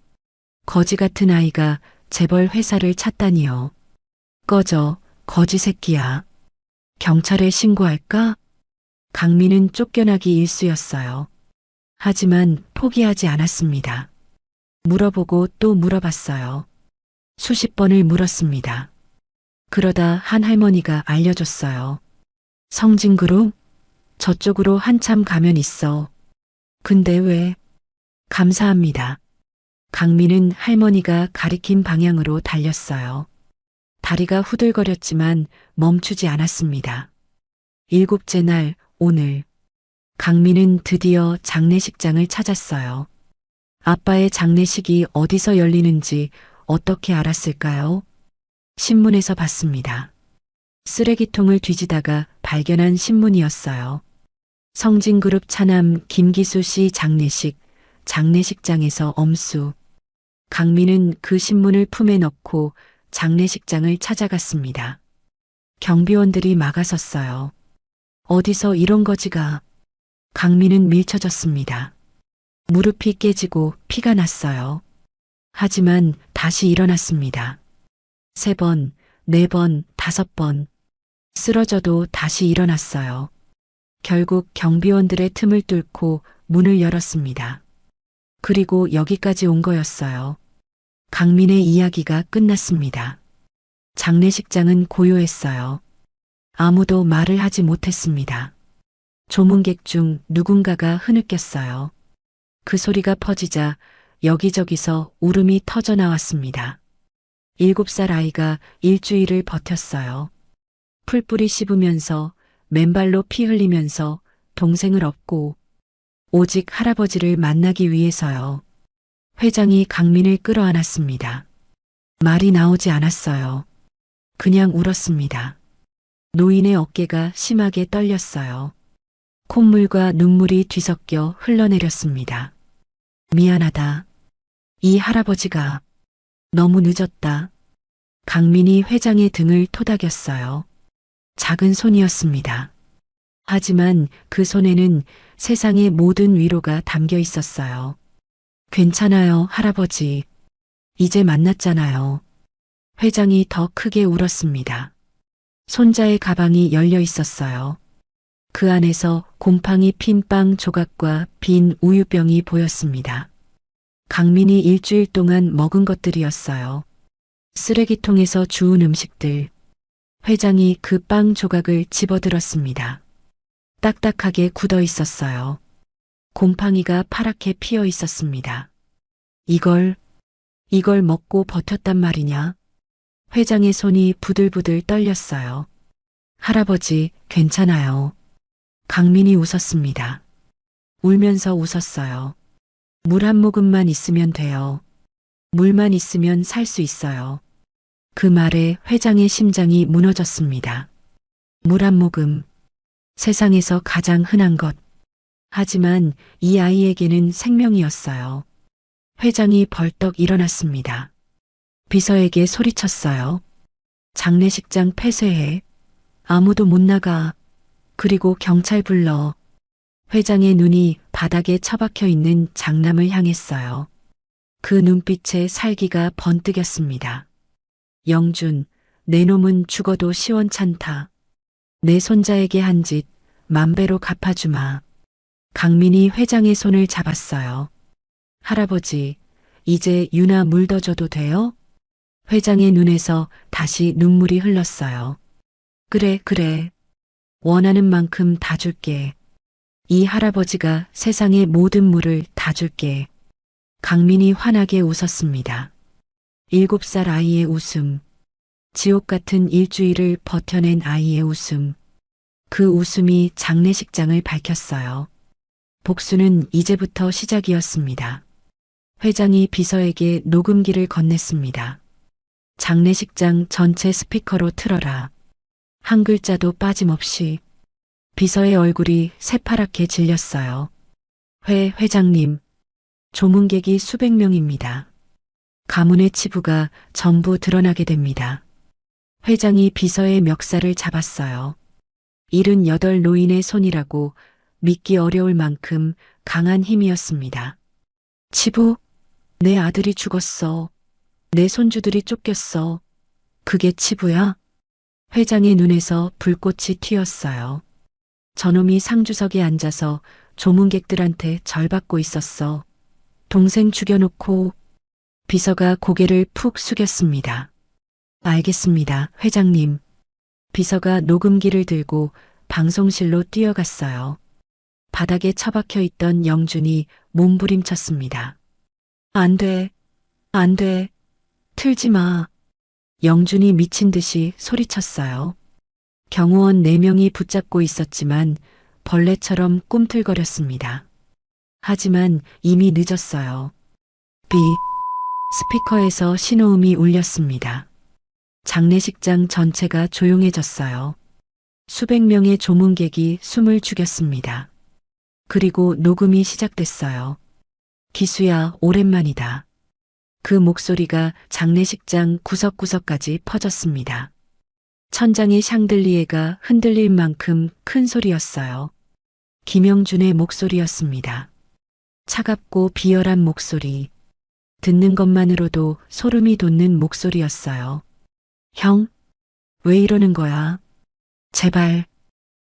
거지 같은 아이가 재벌 회사를 찾다니요. 꺼져, 거지 새끼야. 경찰에 신고할까? 강민은 쫓겨나기 일쑤였어요. 하지만 포기하지 않았습니다. 물어보고 또 물어봤어요. 수십 번을 물었습니다. 그러다 한 할머니가 알려줬어요. 성진그룹? 저쪽으로 한참 가면 있어. 근데 왜? 감사합니다. 강민은 할머니가 가리킨 방향으로 달렸어요. 다리가 후들거렸지만 멈추지 않았습니다. 일곱째 날 오늘 강민은 드디어 장례식장을 찾았어요. 아빠의 장례식이 어디서 열리는지 어떻게 알았을까요? 신문에서 봤습니다. 쓰레기통을 뒤지다가 발견한 신문이었어요. 성진그룹 차남 김기수 씨 장례식, 장례식장에서 엄수. 강민은 그 신문을 품에 넣고 장례식장을 찾아갔습니다. 경비원들이 막아섰어요. 어디서 이런 거지가. 강민은 밀쳐졌습니다. 무릎이 깨지고 피가 났어요. 하지만 다시 일어났습니다. 3번, 4번, 5번. 쓰러져도 다시 일어났어요. 결국 경비원들의 틈을 뚫고 문을 열었습니다. 그리고 여기까지 온 거였어요. 강민의 이야기가 끝났습니다. 장례식장은 고요했어요. 아무도 말을 하지 못했습니다. 조문객 중 누군가가 흐느꼈어요. 그 소리가 퍼지자 여기저기서 울음이 터져 나왔습니다. 7살 아이가 일주일을 버텼어요. 풀뿌리 씹으면서 맨발로 피 흘리면서 동생을 업고 오직 할아버지를 만나기 위해서요. 회장이 강민을 끌어안았습니다. 말이 나오지 않았어요. 그냥 울었습니다. 노인의 어깨가 심하게 떨렸어요. 콧물과 눈물이 뒤섞여 흘러내렸습니다. 미안하다. 이 할아버지가 너무 늦었다. 강민이 회장의 등을 토닥였어요. 작은 손이었습니다. 하지만 그 손에는 세상의 모든 위로가 담겨 있었어요. 괜찮아요, 할아버지. 이제 만났잖아요. 회장이 더 크게 울었습니다. 손자의 가방이 열려 있었어요. 그 안에서 곰팡이 핀 빵 조각과 빈 우유병이 보였습니다. 강민이 일주일 동안 먹은 것들이었어요. 쓰레기통에서 주운 음식들. 회장이 그 빵 조각을 집어들었습니다. 딱딱하게 굳어 있었어요. 곰팡이가 파랗게 피어 있었습니다. 이걸 먹고 버텼단 말이냐? 회장의 손이 부들부들 떨렸어요. 할아버지, 괜찮아요. 강민이 웃었습니다. 울면서 웃었어요. 물 한 모금만 있으면 돼요. 물만 있으면 살 수 있어요. 그 말에 회장의 심장이 무너졌습니다. 물 한 모금. 세상에서 가장 흔한 것. 하지만 이 아이에게는 생명이었어요. 회장이 벌떡 일어났습니다. 비서에게 소리쳤어요. 장례식장 폐쇄해. 아무도 못 나가. 그리고 경찰 불러. 회장의 눈이 바닥에 처박혀 있는 장남을 향했어요. 그 눈빛에 살기가 번뜩였습니다. 영준, 내 놈은 죽어도 시원찮다. 내 손자에게 한 짓 만배로 갚아주마. 강민이 회장의 손을 잡았어요. 할아버지, 이제 유나 물 더 줘도 돼요? 회장의 눈에서 다시 눈물이 흘렀어요. 그래. 원하는 만큼 다 줄게. 이 할아버지가 세상의 모든 물을 다 줄게. 강민이 환하게 웃었습니다. 7살 아이의 웃음. 지옥 같은 일주일을 버텨낸 아이의 웃음. 그 웃음이 장례식장을 밝혔어요. 복수는 이제부터 시작이었습니다. 회장이 비서에게 녹음기를 건넸습니다. 장례식장 전체 스피커로 틀어라. 한 글자도 빠짐없이. 비서의 얼굴이 새파랗게 질렸어요. 회장님. 조문객이 수백 명입니다. 가문의 치부가 전부 드러나게 됩니다. 회장이 비서의 멱살을 잡았어요. 78 노인의 손이라고 믿기 어려울 만큼 강한 힘이었습니다. 치부? 내 아들이 죽었어. 내 손주들이 쫓겼어. 그게 치부야? 회장의 눈에서 불꽃이 튀었어요. 저놈이 상주석에 앉아서 조문객들한테 절받고 있었어. 동생 죽여놓고. 비서가 고개를 푹 숙였습니다. 알겠습니다, 회장님. 비서가 녹음기를 들고 방송실로 뛰어갔어요. 바닥에 처박혀 있던 영준이 몸부림쳤습니다. 안 돼. 틀지 마. 영준이 미친 듯이 소리쳤어요. 경호원 4명이 붙잡고 있었지만 벌레처럼 꿈틀거렸습니다. 하지만 이미 늦었어요. 스피커에서 신호음이 울렸습니다. 장례식장 전체가 조용해졌어요. 수백 명의 조문객이 숨을 죽였습니다. 그리고 녹음이 시작됐어요. 기수야, 오랜만이다. 그 목소리가 장례식장 구석구석까지 퍼졌습니다. 천장의 샹들리에가 흔들릴 만큼 큰 소리였어요. 김영준의 목소리였습니다. 차갑고 비열한 목소리. 듣는 것만으로도 소름이 돋는 목소리였어요. 형, 왜 이러는 거야? 제발.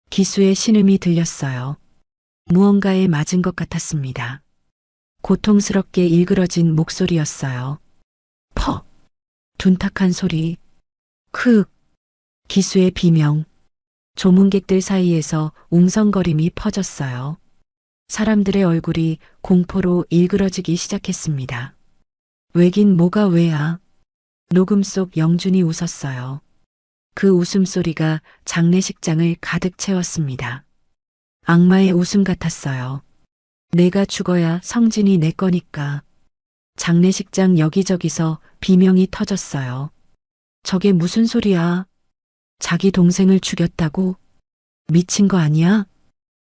기수의 신음이 들렸어요. 무언가에 맞은 것 같았습니다. 고통스럽게 일그러진 목소리였어요. 퍽! 둔탁한 소리. 기수의 비명. 조문객들 사이에서 웅성거림이 퍼졌어요. 사람들의 얼굴이 공포로 일그러지기 시작했습니다. 왜긴 뭐가 왜야? 녹음 속 영준이 웃었어요. 그 웃음소리가 장례식장을 가득 채웠습니다. 악마의 웃음 같았어요. 내가 죽어야 성진이 내 거니까. 장례식장 여기저기서 비명이 터졌어요. 저게 무슨 소리야? 자기 동생을 죽였다고? 미친 거 아니야?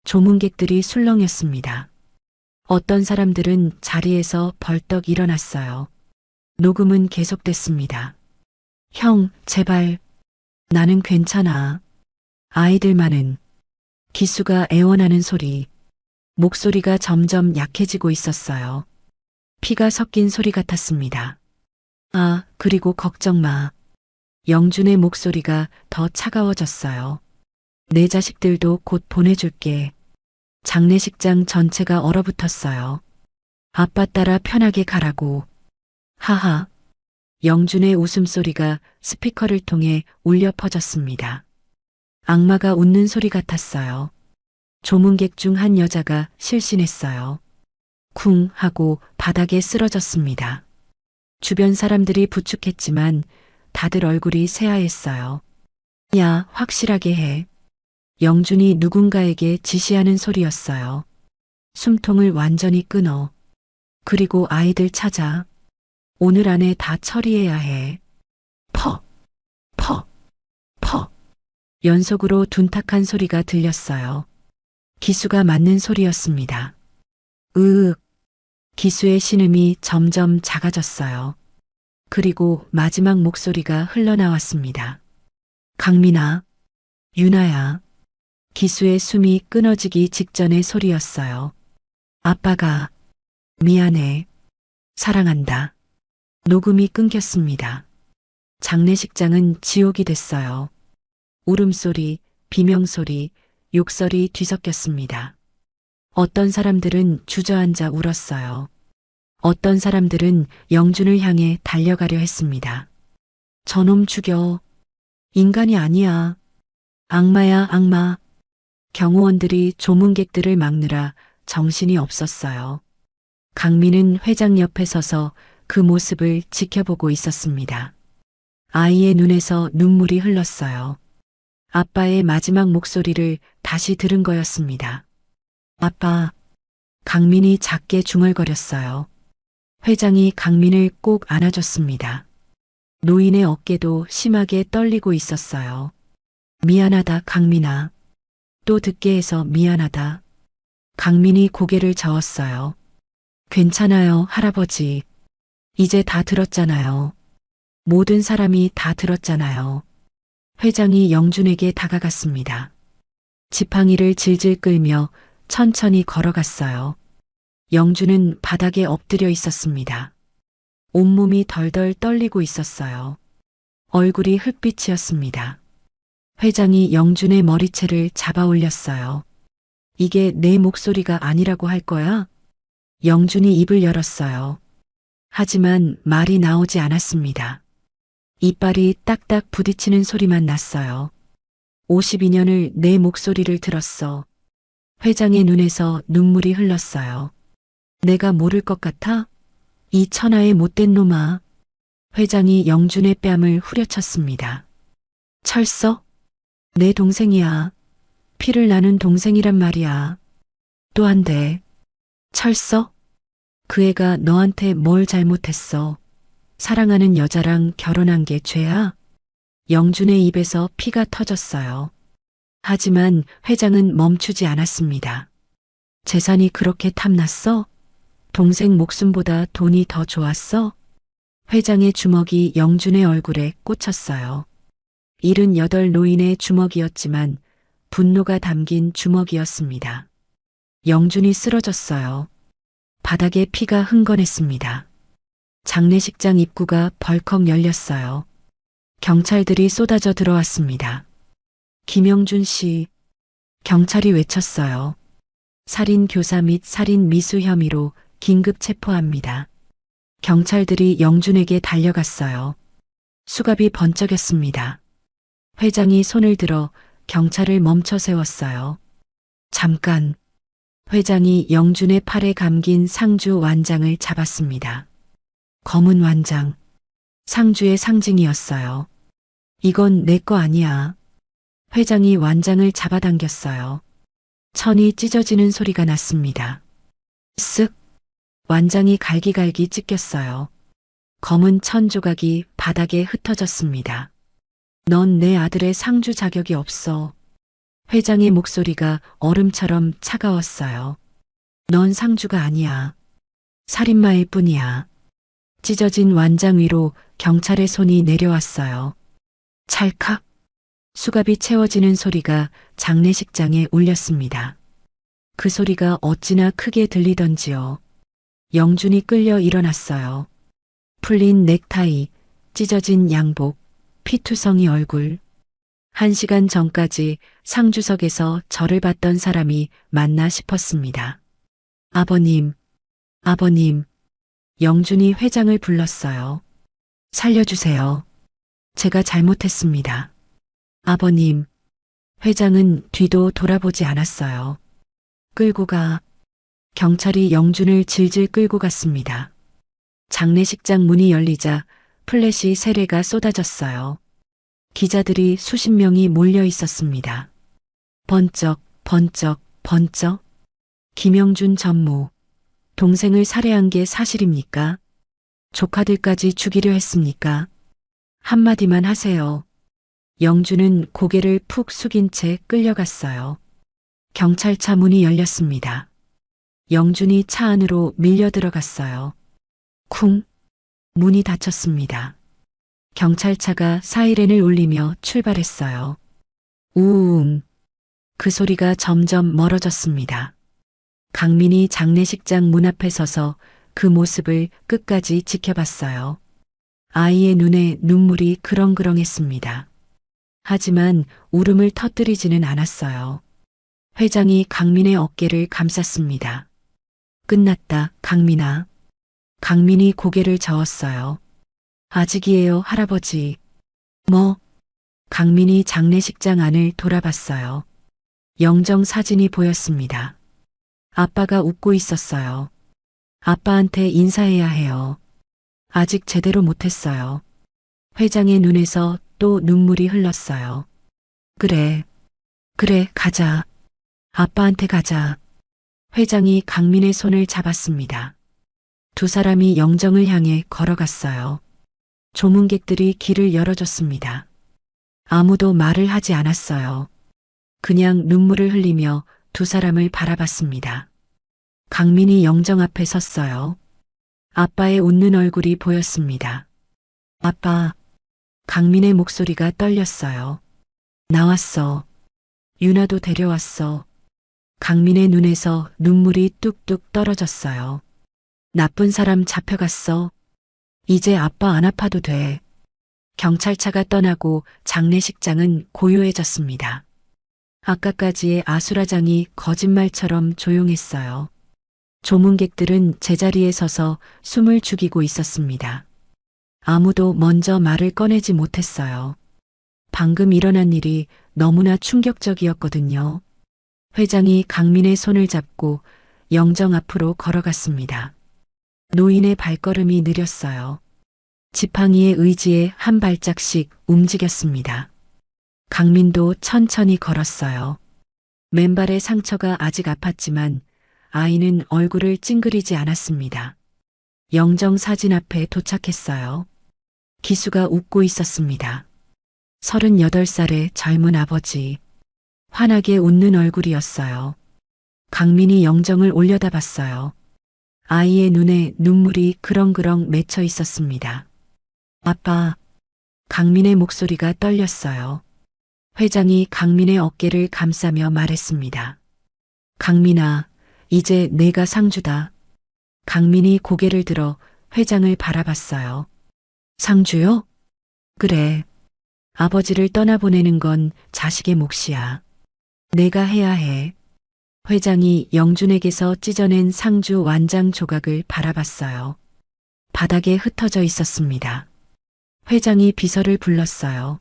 조문객들이 술렁였습니다. 어떤 사람들은 자리에서 벌떡 일어났어요. 녹음은 계속됐습니다. 형, 제발. 나는 괜찮아. 아이들만은. 기수가 애원하는 소리, 목소리가 점점 약해지고 있었어요. 피가 섞인 소리 같았습니다. 아, 그리고 걱정 마. 영준의 목소리가 더 차가워졌어요. 내 자식들도 곧 보내줄게. 장례식장 전체가 얼어붙었어요. 아빠 따라 편하게 가라고. 하하. 영준의 웃음소리가 스피커를 통해 울려 퍼졌습니다. 악마가 웃는 소리 같았어요. 조문객 중 한 여자가 실신했어요. 쿵 하고 바닥에 쓰러졌습니다. 주변 사람들이 부축했지만 다들 얼굴이 새하였어요. 야, 확실하게 해. 영준이 누군가에게 지시하는 소리였어요. 숨통을 완전히 끊어. 그리고 아이들 찾아. 오늘 안에 다 처리해야 해. 퍼, 퍼, 퍼. 연속으로 둔탁한 소리가 들렸어요. 기수가 맞는 소리였습니다. 으윽. 기수의 신음이 점점 작아졌어요. 그리고 마지막 목소리가 흘러나왔습니다. 강민아, 유나야. 기수의 숨이 끊어지기 직전의 소리였어요. 아빠가 미안해. 사랑한다. 녹음이 끊겼습니다. 장례식장은 지옥이 됐어요. 울음소리, 비명소리, 욕설이 뒤섞였습니다. 어떤 사람들은 주저앉아 울었어요. 어떤 사람들은 영준을 향해 달려가려 했습니다. 저놈 죽여. 인간이 아니야. 악마야, 악마. 경호원들이 조문객들을 막느라 정신이 없었어요. 강민은 회장 옆에 서서 그 모습을 지켜보고 있었습니다. 아이의 눈에서 눈물이 흘렀어요. 아빠의 마지막 목소리를 다시 들은 거였습니다. 아빠. 강민이 작게 중얼거렸어요. 회장이 강민을 꼭 안아줬습니다. 노인의 어깨도 심하게 떨리고 있었어요. 미안하다, 강민아. 또 듣게 해서 미안하다. 강민이 고개를 저었어요. 괜찮아요, 할아버지. 이제 다 들었잖아요. 모든 사람이 다 들었잖아요. 회장이 영준에게 다가갔습니다. 지팡이를 질질 끌며 천천히 걸어갔어요. 영준은 바닥에 엎드려 있었습니다. 온몸이 덜덜 떨리고 있었어요. 얼굴이 흙빛이었습니다. 회장이 영준의 머리채를 잡아 올렸어요. 이게 내 목소리가 아니라고 할 거야? 영준이 입을 열었어요. 하지만 말이 나오지 않았습니다. 이빨이 딱딱 부딪히는 소리만 났어요. 52년을 내 목소리를 들었어. 회장의 눈에서 눈물이 흘렀어요. 내가 모를 것 같아? 이 천하의 못된 놈아. 회장이 영준의 뺨을 후려쳤습니다. 철서? 내 동생이야. 피를 나눈 동생이란 말이야. 또 한 대. 철서? 그 애가 너한테 뭘 잘못했어? 사랑하는 여자랑 결혼한 게 죄야? 영준의 입에서 피가 터졌어요. 하지만 회장은 멈추지 않았습니다. 재산이 그렇게 탐났어? 동생 목숨보다 돈이 더 좋았어? 회장의 주먹이 영준의 얼굴에 꽂혔어요. 78 노인의 주먹이었지만 분노가 담긴 주먹이었습니다. 영준이 쓰러졌어요. 바닥에 피가 흥건했습니다. 장례식장 입구가 벌컥 열렸어요. 경찰들이 쏟아져 들어왔습니다. 김영준 씨, 경찰이 외쳤어요. 살인 교사 및 살인 미수 혐의로 긴급 체포합니다. 경찰들이 영준에게 달려갔어요. 수갑이 번쩍였습니다. 회장이 손을 들어 경찰을 멈춰 세웠어요. 잠깐. 회장이 영준의 팔에 감긴 상주 완장을 잡았습니다. 검은 완장. 상주의 상징이었어요. 이건 내 거 아니야. 회장이 완장을 잡아당겼어요. 천이 찢어지는 소리가 났습니다. 쓱. 완장이 갈기갈기 찢겼어요. 검은 천 조각이 바닥에 흩어졌습니다. 넌 내 아들의 상주 자격이 없어. 회장의 목소리가 얼음처럼 차가웠어요. 넌 상주가 아니야. 살인마일 뿐이야. 찢어진 완장 위로 경찰의 손이 내려왔어요. 찰칵. 수갑이 채워지는 소리가 장례식장에 울렸습니다. 그 소리가 어찌나 크게 들리던지요. 영준이 끌려 일어났어요. 풀린 넥타이, 찢어진 양복, 피투성이 얼굴. 1시간 전까지 상주석에서 저를 봤던 사람이 맞나 싶었습니다. 아버님, 아버님. 영준이 회장을 불렀어요. 살려주세요. 제가 잘못했습니다. 아버님. 회장은 뒤도 돌아보지 않았어요. 끌고 가. 경찰이 영준을 질질 끌고 갔습니다. 장례식장 문이 열리자 플래시 세례가 쏟아졌어요. 기자들이 수십 명이 몰려 있었습니다. 번쩍, 번쩍, 번쩍. 김영준 전무. 동생을 살해한 게 사실입니까? 조카들까지 죽이려 했습니까? 한마디만 하세요. 영준은 고개를 푹 숙인 채 끌려갔어요. 경찰차 문이 열렸습니다. 영준이 차 안으로 밀려 들어갔어요. 쿵. 문이 닫혔습니다. 경찰차가 사이렌을 울리며 출발했어요. 우웅. 그 소리가 점점 멀어졌습니다. 강민이 장례식장 문 앞에 서서 그 모습을 끝까지 지켜봤어요. 아이의 눈에 눈물이 그렁그렁했습니다. 하지만 울음을 터뜨리지는 않았어요. 회장이 강민의 어깨를 감쌌습니다. 끝났다, 강민아. 강민이 고개를 저었어요. 아직이에요, 할아버지. 뭐? 강민이 장례식장 안을 돌아봤어요. 영정 사진이 보였습니다. 아빠가 웃고 있었어요. 아빠한테 인사해야 해요. 아직 제대로 못했어요. 회장의 눈에서 또 눈물이 흘렀어요. 그래, 가자. 아빠한테 가자. 회장이 강민의 손을 잡았습니다. 두 사람이 영정을 향해 걸어갔어요. 조문객들이 길을 열어줬습니다. 아무도 말을 하지 않았어요. 그냥 눈물을 흘리며 두 사람을 바라봤습니다. 강민이 영정 앞에 섰어요. 아빠의 웃는 얼굴이 보였습니다. 아빠. 강민의 목소리가 떨렸어요. 나왔어. 유나도 데려왔어. 강민의 눈에서 눈물이 뚝뚝 떨어졌어요. 나쁜 사람 잡혀갔어. 이제 아빠 안 아파도 돼. 경찰차가 떠나고 장례식장은 고요해졌습니다. 아까까지의 아수라장이 거짓말처럼 조용했어요. 조문객들은 제자리에 서서 숨을 죽이고 있었습니다. 아무도 먼저 말을 꺼내지 못했어요. 방금 일어난 일이 너무나 충격적이었거든요. 회장이 강민의 손을 잡고 영정 앞으로 걸어갔습니다. 노인의 발걸음이 느렸어요. 지팡이의 의지에 한 발짝씩 움직였습니다. 강민도 천천히 걸었어요. 맨발의 상처가 아직 아팠지만 아이는 얼굴을 찡그리지 않았습니다. 영정 사진 앞에 도착했어요. 기수가 웃고 있었습니다. 38살의 젊은 아버지. 환하게 웃는 얼굴이었어요. 강민이 영정을 올려다봤어요. 아이의 눈에 눈물이 그렁그렁 맺혀 있었습니다. 아빠. 강민의 목소리가 떨렸어요. 회장이 강민의 어깨를 감싸며 말했습니다. 강민아, 이제 내가 상주다. 강민이 고개를 들어 회장을 바라봤어요. 상주요? 그래. 아버지를 떠나보내는 건 자식의 몫이야. 내가 해야 해. 회장이 영준에게서 찢어낸 상주 완장 조각을 바라봤어요. 바닥에 흩어져 있었습니다. 회장이 비서를 불렀어요.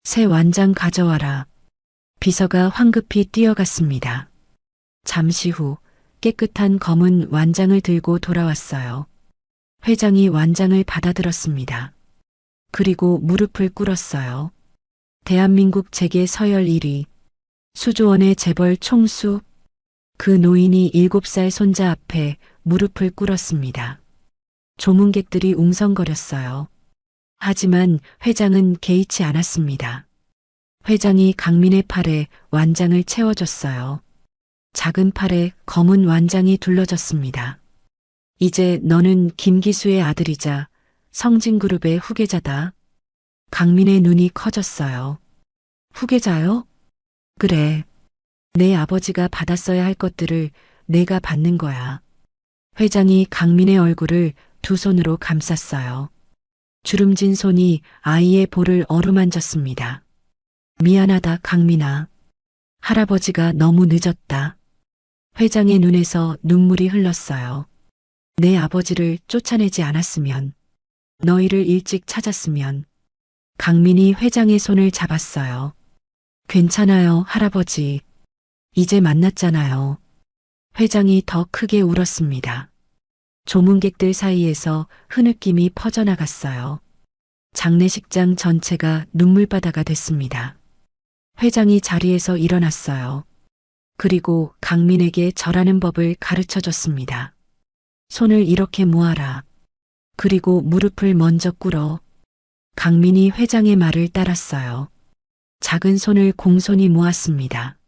새 완장 가져와라. 비서가 황급히 뛰어갔습니다. 잠시 후 깨끗한 검은 완장을 들고 돌아왔어요. 회장이 완장을 받아들었습니다. 그리고 무릎을 꿇었어요. 대한민국 재계 서열 1위. 수조원의 재벌 총수. 그 노인이 7살 손자 앞에 무릎을 꿇었습니다. 조문객들이 웅성거렸어요. 하지만 회장은 개의치 않았습니다. 회장이 강민의 팔에 완장을 채워줬어요. 작은 팔에 검은 완장이 둘러졌습니다. 이제 너는 김기수의 아들이자 성진그룹의 후계자다. 강민의 눈이 커졌어요. 후계자요? 그래. 내 아버지가 받았어야 할 것들을 내가 받는 거야. 회장이 강민의 얼굴을 두 손으로 감쌌어요. 주름진 손이 아이의 볼을 어루만졌습니다. 미안하다, 강민아. 할아버지가 너무 늦었다. 회장의 눈에서 눈물이 흘렀어요. 내 아버지를 쫓아내지 않았으면, 너희를 일찍 찾았으면. 강민이 회장의 손을 잡았어요. 괜찮아요, 할아버지. 이제 만났잖아요. 회장이 더 크게 울었습니다. 조문객들 사이에서 흐느낌이 퍼져나갔어요. 장례식장 전체가 눈물바다가 됐습니다. 회장이 자리에서 일어났어요. 그리고 강민에게 절하는 법을 가르쳐 줬습니다. 손을 이렇게 모아라. 그리고 무릎을 먼저 꿇어. 강민이 회장의 말을 따랐어요. 작은 손을 공손히 모았습니다.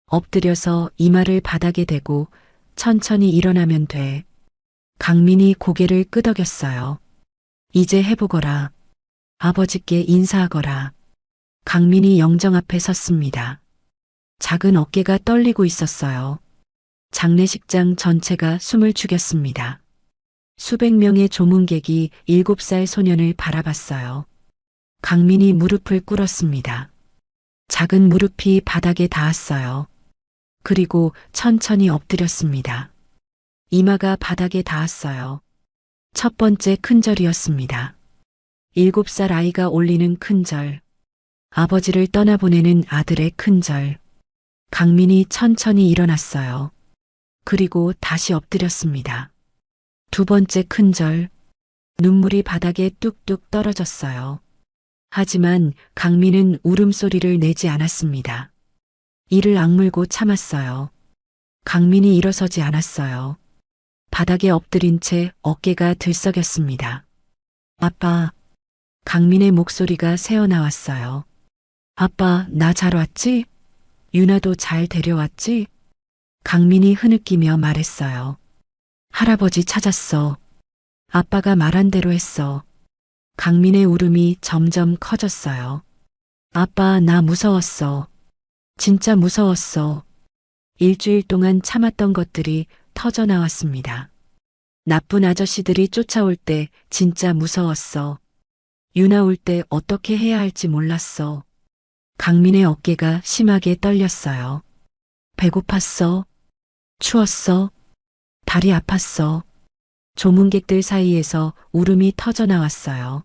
엎드려서 이마를 바닥에 대고 천천히 일어나면 돼. 강민이 고개를 끄덕였어요. 이제 해보거라. 아버지께 인사하거라. 강민이 영정 앞에 섰습니다. 작은 어깨가 떨리고 있었어요. 장례식장 전체가 숨을 죽였습니다. 수백 명의 조문객이 7살 소년을 바라봤어요. 강민이 무릎을 꿇었습니다. 작은 무릎이 바닥에 닿았어요. 그리고 천천히 엎드렸습니다. 이마가 바닥에 닿았어요. 첫 번째 큰절이었습니다. 7살 아이가 올리는 큰절. 아버지를 떠나보내는 아들의 큰절. 강민이 천천히 일어났어요. 그리고 다시 엎드렸습니다. 두 번째 큰절. 눈물이 바닥에 뚝뚝 떨어졌어요. 하지만 강민은 울음소리를 내지 않았습니다. 이를 악물고 참았어요. 강민이 일어서지 않았어요. 바닥에 엎드린 채 어깨가 들썩였습니다. 아빠. 강민의 목소리가 새어나왔어요. 아빠, 나 잘 왔지? 유나도 잘 데려왔지? 강민이 흐느끼며 말했어요. 할아버지 찾았어. 아빠가 말한 대로 했어. 강민의 울음이 점점 커졌어요. 아빠, 나 무서웠어. 진짜 무서웠어. 일주일 동안 참았던 것들이 터져 나왔습니다. 나쁜 아저씨들이 쫓아올 때 진짜 무서웠어. 유나 올 때 어떻게 해야 할지 몰랐어. 강민의 어깨가 심하게 떨렸어요. 배고팠어. 추웠어. 다리 아팠어. 조문객들 사이에서 울음이 터져 나왔어요.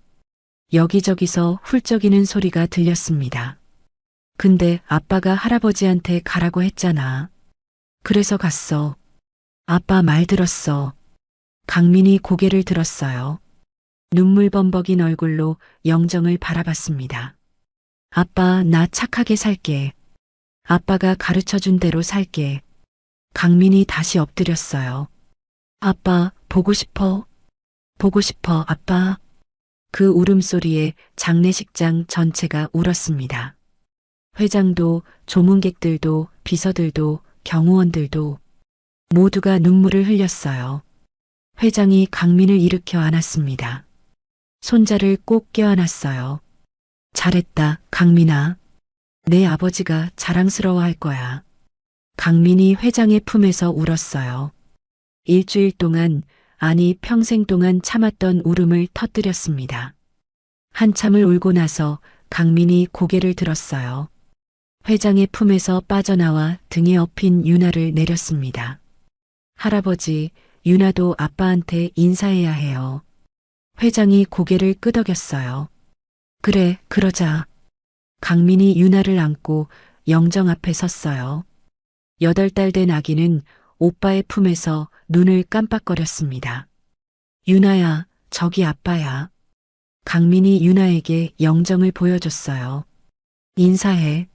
여기저기서 훌쩍이는 소리가 들렸습니다. 근데 아빠가 할아버지한테 가라고 했잖아. 그래서 갔어. 아빠 말 들었어. 강민이 고개를 들었어요. 눈물 범벅인 얼굴로 영정을 바라봤습니다. 아빠, 나 착하게 살게. 아빠가 가르쳐준 대로 살게. 강민이 다시 엎드렸어요. 아빠, 보고 싶어. 보고 싶어, 아빠. 그 울음소리에 장례식장 전체가 울었습니다. 회장도, 조문객들도, 비서들도, 경호원들도 모두가 눈물을 흘렸어요. 회장이 강민을 일으켜 안았습니다. 손자를 꼭 껴안았어요. 잘했다, 강민아. 내 아버지가 자랑스러워할 거야. 강민이 회장의 품에서 울었어요. 일주일 동안, 아니 평생 동안 참았던 울음을 터뜨렸습니다. 한참을 울고 나서 강민이 고개를 들었어요. 회장의 품에서 빠져나와 등에 업힌 유나를 내렸습니다. 할아버지, 유나도 아빠한테 인사해야 해요. 회장이 고개를 끄덕였어요. 그래, 그러자. 강민이 유나를 안고 영정 앞에 섰어요. 8달 된 아기는 오빠의 품에서 눈을 깜빡거렸습니다. 유나야, 저기 아빠야. 강민이 유나에게 영정을 보여줬어요. 인사해.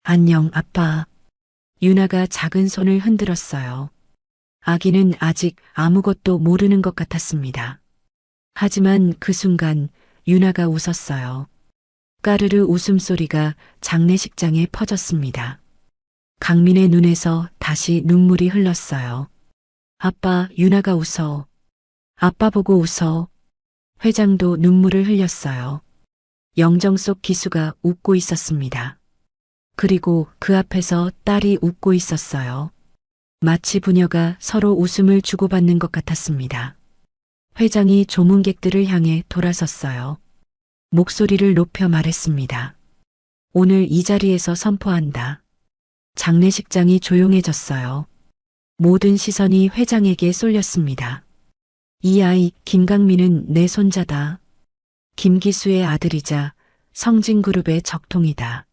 안녕, 아빠. 유나가 작은 손을 흔들었어요. 아기는 아직 아무것도 모르는 것 같았습니다. 하지만 그 순간 유나가 웃었어요. 까르르 웃음소리가 장례식장에 퍼졌습니다. 강민의 눈에서 다시 눈물이 흘렀어요. 아빠, 유나가 웃어. 아빠 보고 웃어. 회장도 눈물을 흘렸어요. 영정 속 기수가 웃고 있었습니다. 그리고 그 앞에서 딸이 웃고 있었어요. 마치 부녀가 서로 웃음을 주고받는 것 같았습니다. 회장이 조문객들을 향해 돌아섰어요. 목소리를 높여 말했습니다. 오늘 이 자리에서 선포한다. 장례식장이 조용해졌어요. 모든 시선이 회장에게 쏠렸습니다. 이 아이 김강민은 내 손자다. 김기수의 아들이자 성진그룹의 적통이다.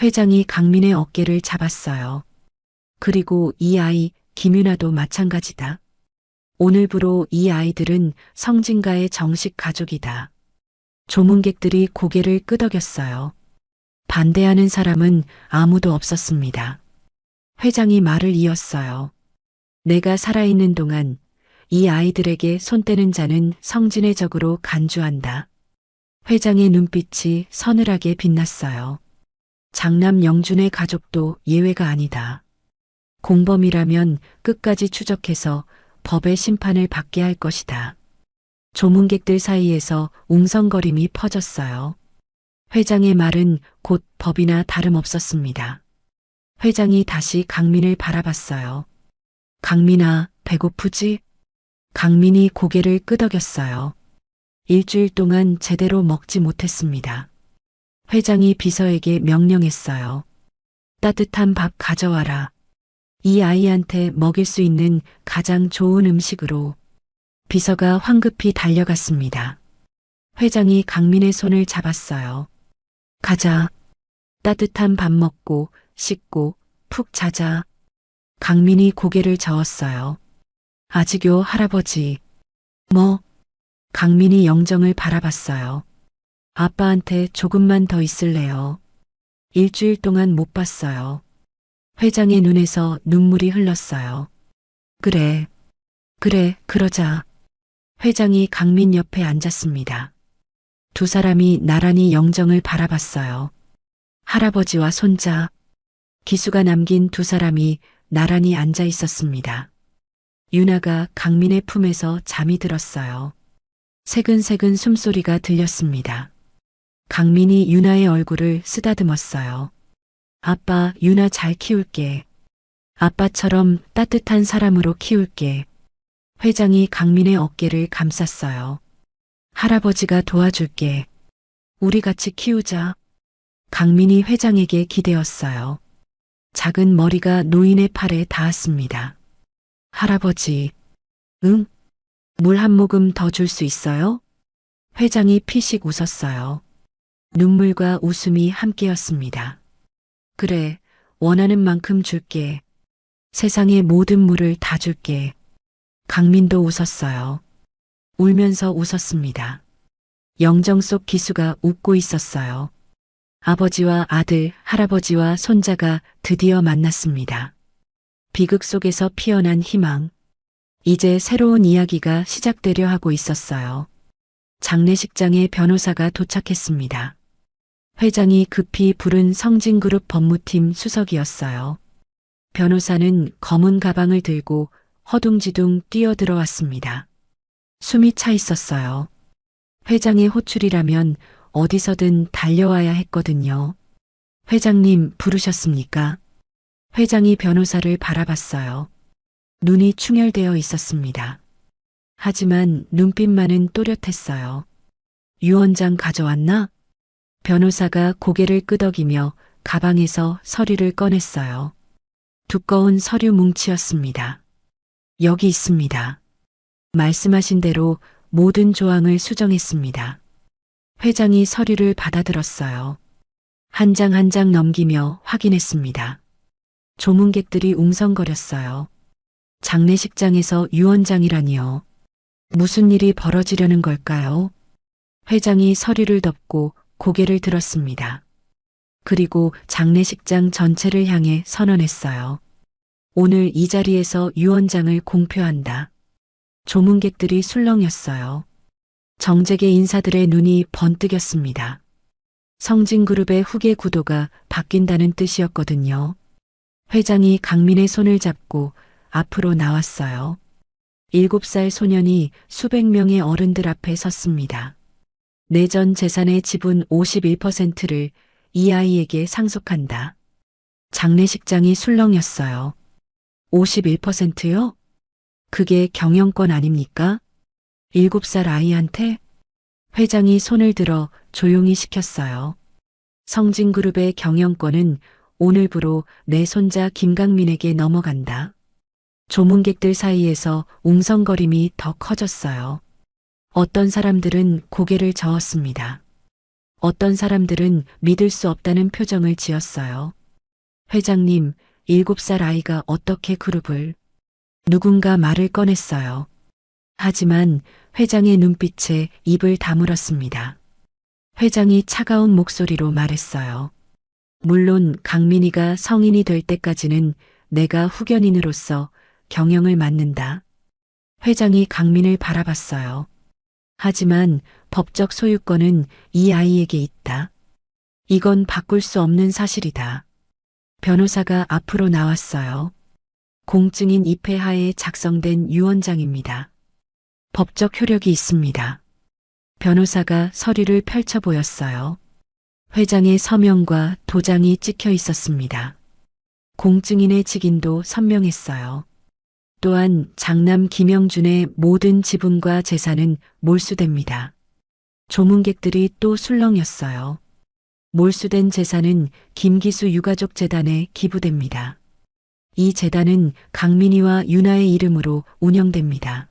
회장이 강민의 어깨를 잡았어요. 그리고 이 아이 김윤아도 마찬가지다. 오늘부로 이 아이들은 성진가의 정식 가족이다. 조문객들이 고개를 끄덕였어요. 반대하는 사람은 아무도 없었습니다. 회장이 말을 이었어요. 내가 살아있는 동안 이 아이들에게 손 떼는 자는 성진의 적으로 간주한다. 회장의 눈빛이 서늘하게 빛났어요. 장남 영준의 가족도 예외가 아니다. 공범이라면 끝까지 추적해서 법의 심판을 받게 할 것이다. 조문객들 사이에서 웅성거림이 퍼졌어요. 회장의 말은 곧 법이나 다름없었습니다. 회장이 다시 강민을 바라봤어요. 강민아, 배고프지? 강민이 고개를 끄덕였어요. 일주일 동안 제대로 먹지 못했습니다. 회장이 비서에게 명령했어요. 따뜻한 밥 가져와라. 이 아이한테 먹일 수 있는 가장 좋은 음식으로. 비서가 황급히 달려갔습니다. 회장이 강민의 손을 잡았어요. 가자. 따뜻한 밥 먹고 씻고 푹 자자. 강민이 고개를 저었어요. 아직요, 할아버지. 뭐? 강민이 영정을 바라봤어요. 아빠한테 조금만 더 있을래요. 일주일 동안 못 봤어요. 회장의 눈에서 눈물이 흘렀어요. 그래, 그러자. 회장이 강민 옆에 앉았습니다. 두 사람이 나란히 영정을 바라봤어요. 할아버지와 손자. 기수가 남긴 두 사람이 나란히 앉아 있었습니다. 윤아가 강민의 품에서 잠이 들었어요. 새근새근 숨소리가 들렸습니다. 강민이 윤아의 얼굴을 쓰다듬었어요. 아빠, 윤아 잘 키울게. 아빠처럼 따뜻한 사람으로 키울게. 회장이 강민의 어깨를 감쌌어요. 할아버지가 도와줄게. 우리 같이 키우자. 강민이 회장에게 기대었어요. 작은 머리가 노인의 팔에 닿았습니다. 할아버지, 응? 물 한 모금 더 줄 수 있어요? 회장이 피식 웃었어요. 눈물과 웃음이 함께였습니다. 그래, 원하는 만큼 줄게. 세상의 모든 물을 다 줄게. 강민도 웃었어요. 울면서 웃었습니다. 영정 속 기수가 웃고 있었어요. 아버지와 아들, 할아버지와 손자가 드디어 만났습니다. 비극 속에서 피어난 희망. 이제 새로운 이야기가 시작되려 하고 있었어요. 장례식장에 변호사가 도착했습니다. 회장이 급히 부른 성진그룹 법무팀 수석이었어요. 변호사는 검은 가방을 들고 허둥지둥 뛰어들어왔습니다. 숨이 차 있었어요. 회장의 호출이라면 어디서든 달려와야 했거든요. 회장님 부르셨습니까? 회장이 변호사를 바라봤어요. 눈이 충혈되어 있었습니다. 하지만 눈빛만은 또렷했어요. 유언장 가져왔나? 변호사가 고개를 끄덕이며 가방에서 서류를 꺼냈어요. 두꺼운 서류 뭉치였습니다. 여기 있습니다. 말씀하신 대로 모든 조항을 수정했습니다. 회장이 서류를 받아들었어요. 한 장 한 장 넘기며 확인했습니다. 조문객들이 웅성거렸어요. 장례식장에서 유언장이라니요. 무슨 일이 벌어지려는 걸까요? 회장이 서류를 덮고 고개를 들었습니다. 그리고 장례식장 전체를 향해 선언했어요. 오늘 이 자리에서 유언장을 공표한다. 조문객들이 술렁였어요. 정재계 인사들의 눈이 번뜩였습니다. 성진그룹의 후계 구도가 바뀐다는 뜻이었거든요. 회장이 강민의 손을 잡고 앞으로 나왔어요. 7살 소년이 수백 명의 어른들 앞에 섰습니다. 내전 재산의 지분 51%를 이 아이에게 상속한다. 장례식장이 술렁였어요. 51%요? 그게 경영권 아닙니까? 7살 아이한테? 회장이 손을 들어 조용히 시켰어요. 성진그룹의 경영권은 오늘부로 내 손자 김강민에게 넘어간다. 조문객들 사이에서 웅성거림이 더 커졌어요. 어떤 사람들은 고개를 저었습니다. 어떤 사람들은 믿을 수 없다는 표정을 지었어요. 회장님, 7살 아이가 어떻게 그룹을? 누군가 말을 꺼냈어요. 하지만 회장의 눈빛에 입을 다물었습니다. 회장이 차가운 목소리로 말했어요. 물론 강민이가 성인이 될 때까지는 내가 후견인으로서 경영을 맡는다. 회장이 강민을 바라봤어요. 하지만 법적 소유권은 이 아이에게 있다. 이건 바꿀 수 없는 사실이다. 변호사가 앞으로 나왔어요. 공증인 입회하에 작성된 유언장입니다. 법적 효력이 있습니다. 변호사가 서류를 펼쳐 보였어요. 회장의 서명과 도장이 찍혀 있었습니다. 공증인의 직인도 선명했어요. 또한 장남 김영준의 모든 지분과 재산은 몰수됩니다. 조문객들이 또 술렁였어요. 몰수된 재산은 김기수 유가족 재단에 기부됩니다. 이 재단은 강민이와 유나의 이름으로 운영됩니다.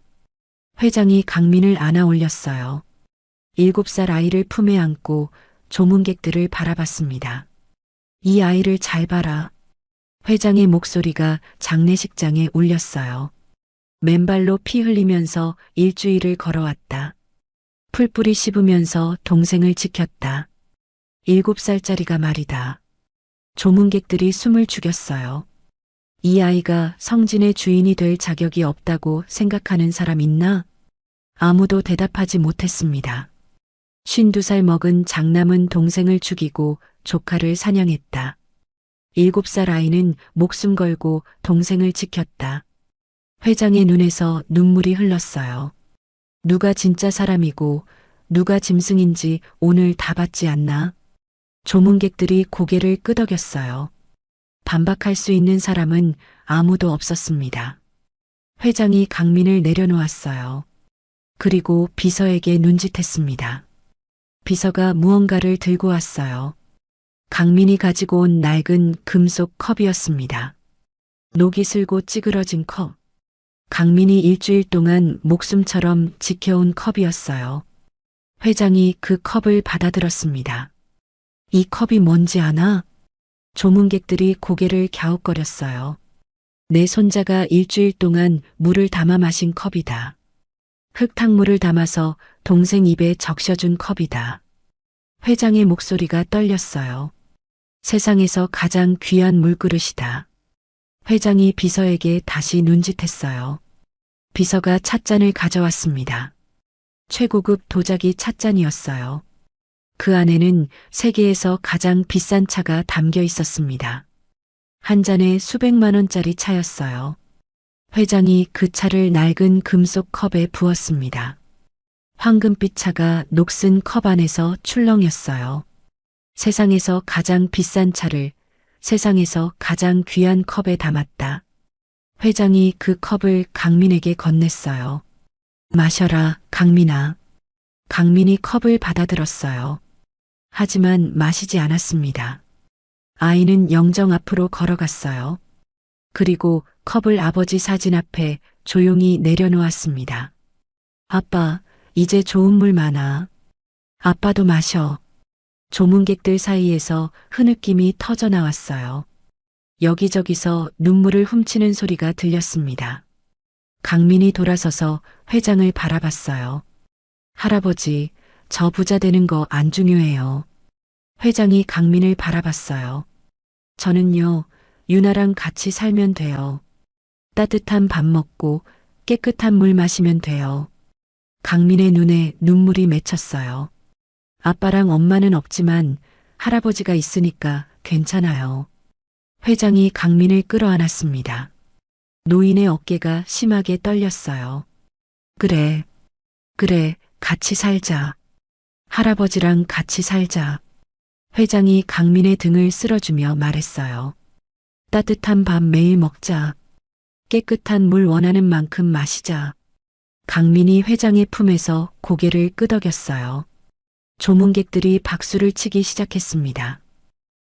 회장이 강민을 안아 올렸어요. 7살 아이를 품에 안고 조문객들을 바라봤습니다. 이 아이를 잘 봐라. 회장의 목소리가 장례식장에 울렸어요. 맨발로 피 흘리면서 일주일을 걸어왔다. 풀뿌리 씹으면서 동생을 지켰다. 7살짜리가 말이다. 조문객들이 숨을 죽였어요. 이 아이가 성진의 주인이 될 자격이 없다고 생각하는 사람 있나? 아무도 대답하지 못했습니다. 52살 먹은 장남은 동생을 죽이고 조카를 사냥했다. 7살 아이는 목숨 걸고 동생을 지켰다. 회장의 눈에서 눈물이 흘렀어요. 누가 진짜 사람이고 누가 짐승인지 오늘 다 봤지 않나? 조문객들이 고개를 끄덕였어요. 반박할 수 있는 사람은 아무도 없었습니다. 회장이 강민을 내려놓았어요. 그리고 비서에게 눈짓했습니다. 비서가 무언가를 들고 왔어요. 강민이 가지고 온 낡은 금속 컵이었습니다. 녹이 슬고 찌그러진 컵. 강민이 일주일 동안 목숨처럼 지켜온 컵이었어요. 회장이 그 컵을 받아들었습니다. 이 컵이 뭔지 아나? 조문객들이 고개를 갸웃거렸어요. 내 손자가 일주일 동안 물을 담아 마신 컵이다. 흙탕물을 담아서 동생 입에 적셔준 컵이다. 회장의 목소리가 떨렸어요. 세상에서 가장 귀한 물그릇이다. 회장이 비서에게 다시 눈짓했어요. 비서가 찻잔을 가져왔습니다. 최고급 도자기 찻잔이었어요. 그 안에는 세계에서 가장 비싼 차가 담겨 있었습니다. 한 잔에 수백만 원짜리 차였어요. 회장이 그 차를 낡은 금속 컵에 부었습니다. 황금빛 차가 녹슨 컵 안에서 출렁였어요. 세상에서 가장 비싼 차를 세상에서 가장 귀한 컵에 담았다. 회장이 그 컵을 강민에게 건넸어요. 마셔라, 강민아. 강민이 컵을 받아들었어요. 하지만 마시지 않았습니다. 아이는 영정 앞으로 걸어갔어요. 그리고 컵을 아버지 사진 앞에 조용히 내려놓았습니다. 아빠, 이제 좋은 물 많아. 아빠도 마셔. 조문객들 사이에서 흐느낌이 터져 나왔어요. 여기저기서 눈물을 훔치는 소리가 들렸습니다. 강민이 돌아서서 회장을 바라봤어요. 할아버지, 저 부자 되는 거 안 중요해요. 회장이 강민을 바라봤어요. 저는요, 유나랑 같이 살면 돼요. 따뜻한 밥 먹고 깨끗한 물 마시면 돼요. 강민의 눈에 눈물이 맺혔어요. 아빠랑 엄마는 없지만 할아버지가 있으니까 괜찮아요. 회장이 강민을 끌어안았습니다. 노인의 어깨가 심하게 떨렸어요. 그래, 같이 살자. 할아버지랑 같이 살자. 회장이 강민의 등을 쓸어주며 말했어요. 따뜻한 밥 매일 먹자. 깨끗한 물 원하는 만큼 마시자. 강민이 회장의 품에서 고개를 끄덕였어요. 조문객들이 박수를 치기 시작했습니다.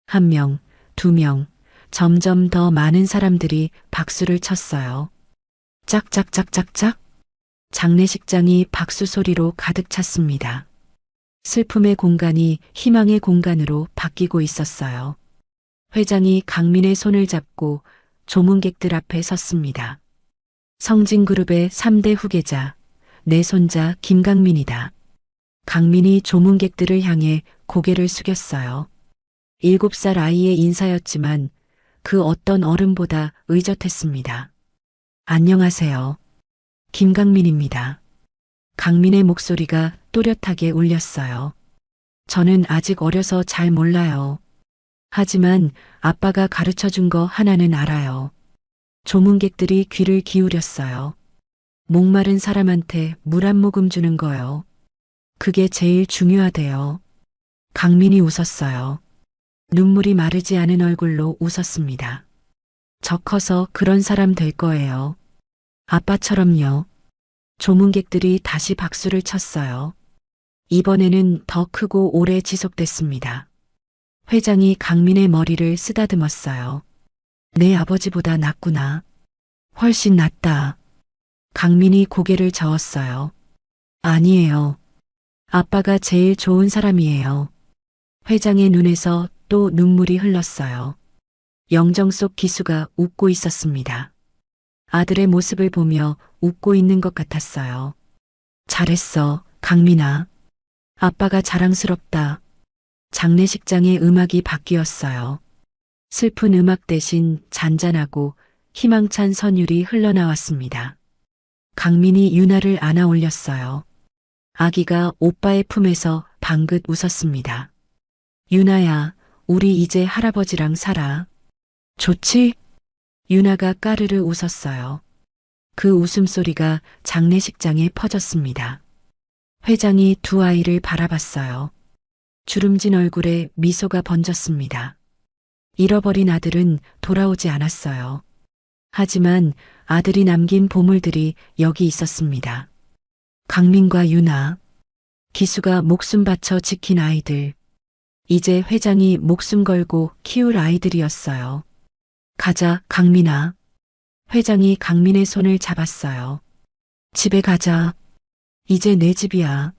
1명, 2명, 점점 더 많은 사람들이 박수를 쳤어요. 짝짝짝짝짝. 장례식장이 박수 소리로 가득 찼습니다. 슬픔의 공간이 희망의 공간으로 바뀌고 있었어요. 회장이 강민의 손을 잡고 조문객들 앞에 섰습니다. 성진그룹의 3대 후계자, 내 손자 김강민이다. 강민이 조문객들을 향해 고개를 숙였어요. 7살 아이의 인사였지만 그 어떤 어른보다 의젓했습니다. 안녕하세요. 김강민입니다. 강민의 목소리가 또렷하게 울렸어요. 저는 아직 어려서 잘 몰라요. 하지만 아빠가 가르쳐 준 거 하나는 알아요. 조문객들이 귀를 기울였어요. 목마른 사람한테 물 한 모금 주는 거요. 그게 제일 중요하대요. 강민이 웃었어요. 눈물이 마르지 않은 얼굴로 웃었습니다. 저 커서 그런 사람 될 거예요. 아빠처럼요. 조문객들이 다시 박수를 쳤어요. 이번에는 더 크고 오래 지속됐습니다. 회장이 강민의 머리를 쓰다듬었어요. 내 아버지보다 낫구나. 훨씬 낫다. 강민이 고개를 저었어요. 아니에요. 아빠가 제일 좋은 사람이에요. 회장의 눈에서 또 눈물이 흘렀어요. 영정 속 기수가 웃고 있었습니다. 아들의 모습을 보며 웃고 있는 것 같았어요. 잘했어, 강민아. 아빠가 자랑스럽다. 장례식장의 음악이 바뀌었어요. 슬픈 음악 대신 잔잔하고 희망찬 선율이 흘러나왔습니다. 강민이 유나를 안아 올렸어요. 아기가 오빠의 품에서 방긋 웃었습니다. 유나야, 우리 이제 할아버지랑 살아. 좋지? 유나가 까르르 웃었어요. 그 웃음소리가 장례식장에 퍼졌습니다. 회장이 두 아이를 바라봤어요. 주름진 얼굴에 미소가 번졌습니다. 잃어버린 아들은 돌아오지 않았어요. 하지만 아들이 남긴 보물들이 여기 있었습니다. 강민과 유나, 기수가 목숨 바쳐 지킨 아이들, 이제 회장이 목숨 걸고 키울 아이들이었어요. 가자, 강민아. 회장이 강민의 손을 잡았어요. 집에 가자. 이제 내 집이야.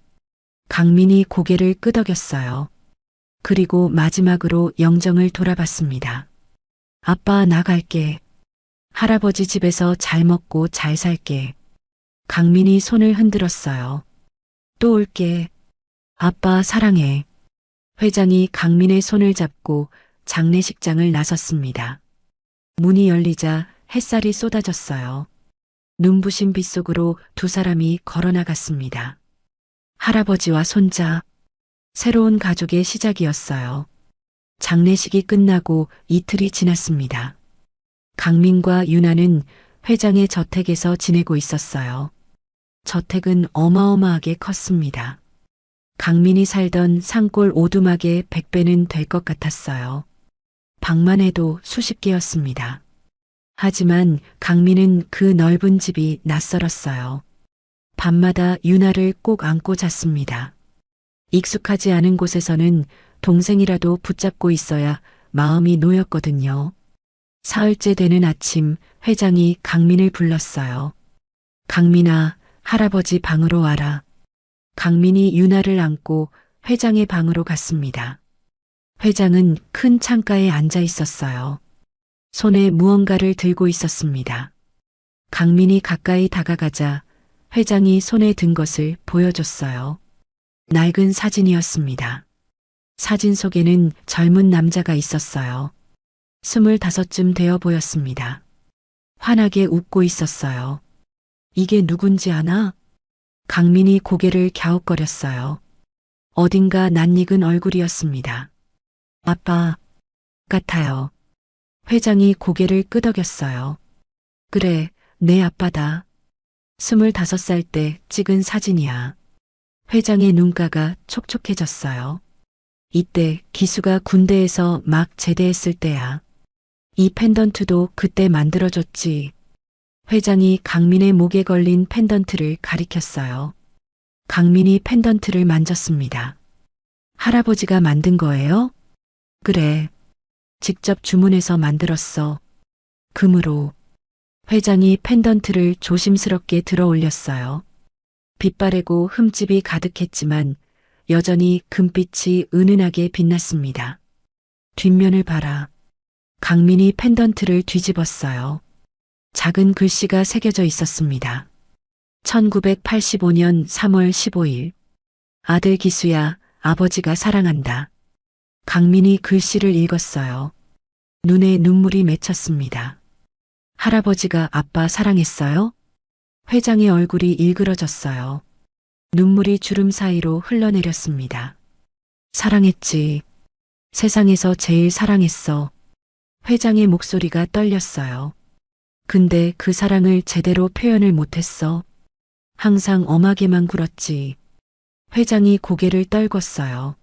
강민이 고개를 끄덕였어요. 그리고 마지막으로 영정을 돌아봤습니다. 아빠, 나갈게. 할아버지 집에서 잘 먹고 잘 살게. 강민이 손을 흔들었어요. 또 올게. 아빠, 사랑해. 회장이 강민의 손을 잡고 장례식장을 나섰습니다. 문이 열리자 햇살이 쏟아졌어요. 눈부신 빛 속으로 두 사람이 걸어나갔습니다. 할아버지와 손자, 새로운 가족의 시작이었어요. 장례식이 끝나고 이틀이 지났습니다. 강민과 유나는 회장의 저택에서 지내고 있었어요. 저택은 어마어마하게 컸습니다. 강민이 살던 산골 오두막의 100배는 될 것 같았어요. 방만 해도 수십 개였습니다. 하지만 강민은 그 넓은 집이 낯설었어요. 밤마다 유나를 꼭 안고 잤습니다. 익숙하지 않은 곳에서는 동생이라도 붙잡고 있어야 마음이 놓였거든요. 사흘째 되는 아침 회장이 강민을 불렀어요. 강민아, 할아버지 방으로 와라. 강민이 유나를 안고 회장의 방으로 갔습니다. 회장은 큰 창가에 앉아 있었어요. 손에 무언가를 들고 있었습니다. 강민이 가까이 다가가자 회장이 손에 든 것을 보여줬어요. 낡은 사진이었습니다. 사진 속에는 젊은 남자가 있었어요. 25쯤 되어 보였습니다. 환하게 웃고 있었어요. 이게 누군지 아나? 강민이 고개를 갸웃거렸어요. 어딘가 낯익은 얼굴이었습니다. 아빠 같아요. 회장이 고개를 끄덕였어요. 그래, 내 아빠다. 25살 때 찍은 사진이야. 회장의 눈가가 촉촉해졌어요. 이때 기수가 군대에서 막 제대했을 때야. 이 펜던트도 그때 만들어줬지. 회장이 강민의 목에 걸린 펜던트를 가리켰어요. 강민이 펜던트를 만졌습니다. 할아버지가 만든 거예요? 그래. 직접 주문해서 만들었어. 금으로. 회장이 펜던트를 조심스럽게 들어 올렸어요. 빛바래고 흠집이 가득했지만 여전히 금빛이 은은하게 빛났습니다. 뒷면을 봐라. 강민이 펜던트를 뒤집었어요. 작은 글씨가 새겨져 있었습니다. 1985년 3월 15일. 아들 기수야, 아버지가 사랑한다. 강민이 글씨를 읽었어요. 눈에 눈물이 맺혔습니다. 할아버지가 아빠 사랑했어요? 회장의 얼굴이 일그러졌어요. 눈물이 주름 사이로 흘러내렸습니다. 사랑했지. 세상에서 제일 사랑했어. 회장의 목소리가 떨렸어요. 근데 그 사랑을 제대로 표현을 못했어. 항상 엄하게만 굴었지. 회장이 고개를 떨궜어요.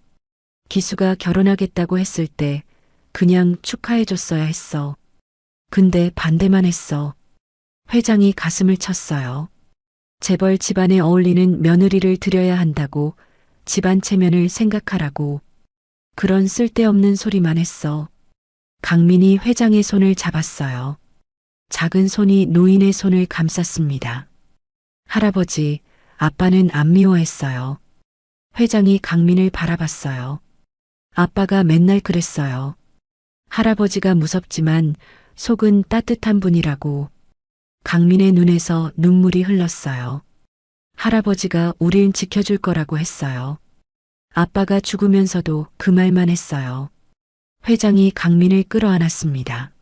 기수가 결혼하겠다고 했을 때 그냥 축하해줬어야 했어. 근데 반대만 했어. 회장이 가슴을 쳤어요. 재벌 집안에 어울리는 며느리를 들여야 한다고, 집안 체면을 생각하라고. 그런 쓸데없는 소리만 했어. 강민이 회장의 손을 잡았어요. 작은 손이 노인의 손을 감쌌습니다. 할아버지, 아빠는 안 미워했어요. 회장이 강민을 바라봤어요. 아빠가 맨날 그랬어요. 할아버지가 무섭지만 속은 따뜻한 분이라고. 강민의 눈에서 눈물이 흘렀어요. 할아버지가 우릴 지켜줄 거라고 했어요. 아빠가 죽으면서도 그 말만 했어요. 회장이 강민을 끌어안았습니다.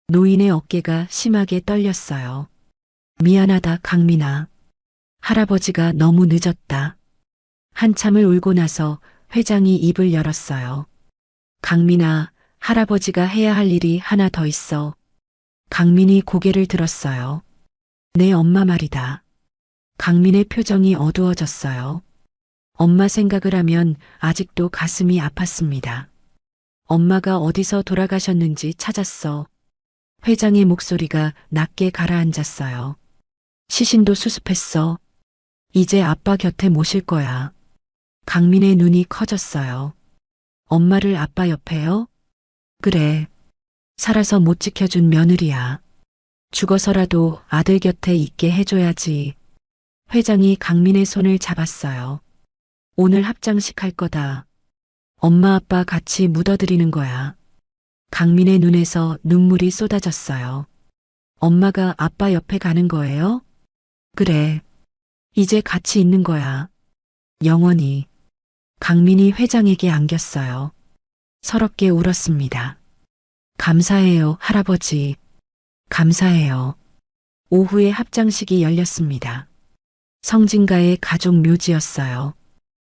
노인의 어깨가 심하게 떨렸어요. 미안하다, 강민아. 할아버지가 너무 늦었다. 한참을 울고 나서 회장이 입을 열었어요. 강민아, 할아버지가 해야 할 일이 하나 더 있어. 강민이 고개를 들었어요. 내 엄마 말이다. 강민의 표정이 어두워졌어요. 엄마 생각을 하면 아직도 가슴이 아팠습니다. 엄마가 어디서 돌아가셨는지 찾았어. 회장의 목소리가 낮게 가라앉았어요. 시신도 수습했어. 이제 아빠 곁에 모실 거야. 강민의 눈이 커졌어요. 엄마를 아빠 옆에요? 그래. 살아서 못 지켜준 며느리야. 죽어서라도 아들 곁에 있게 해줘야지. 회장이 강민의 손을 잡았어요. 오늘 합장식 할 거다. 엄마 아빠 같이 묻어드리는 거야. 강민의 눈에서 눈물이 쏟아졌어요. 엄마가 아빠 옆에 가는 거예요? 그래. 이제 같이 있는 거야. 영원히. 강민이 회장에게 안겼어요. 서럽게 울었습니다. 감사해요, 할아버지. 감사해요. 오후에 합장식이 열렸습니다. 성진가의 가족 묘지였어요.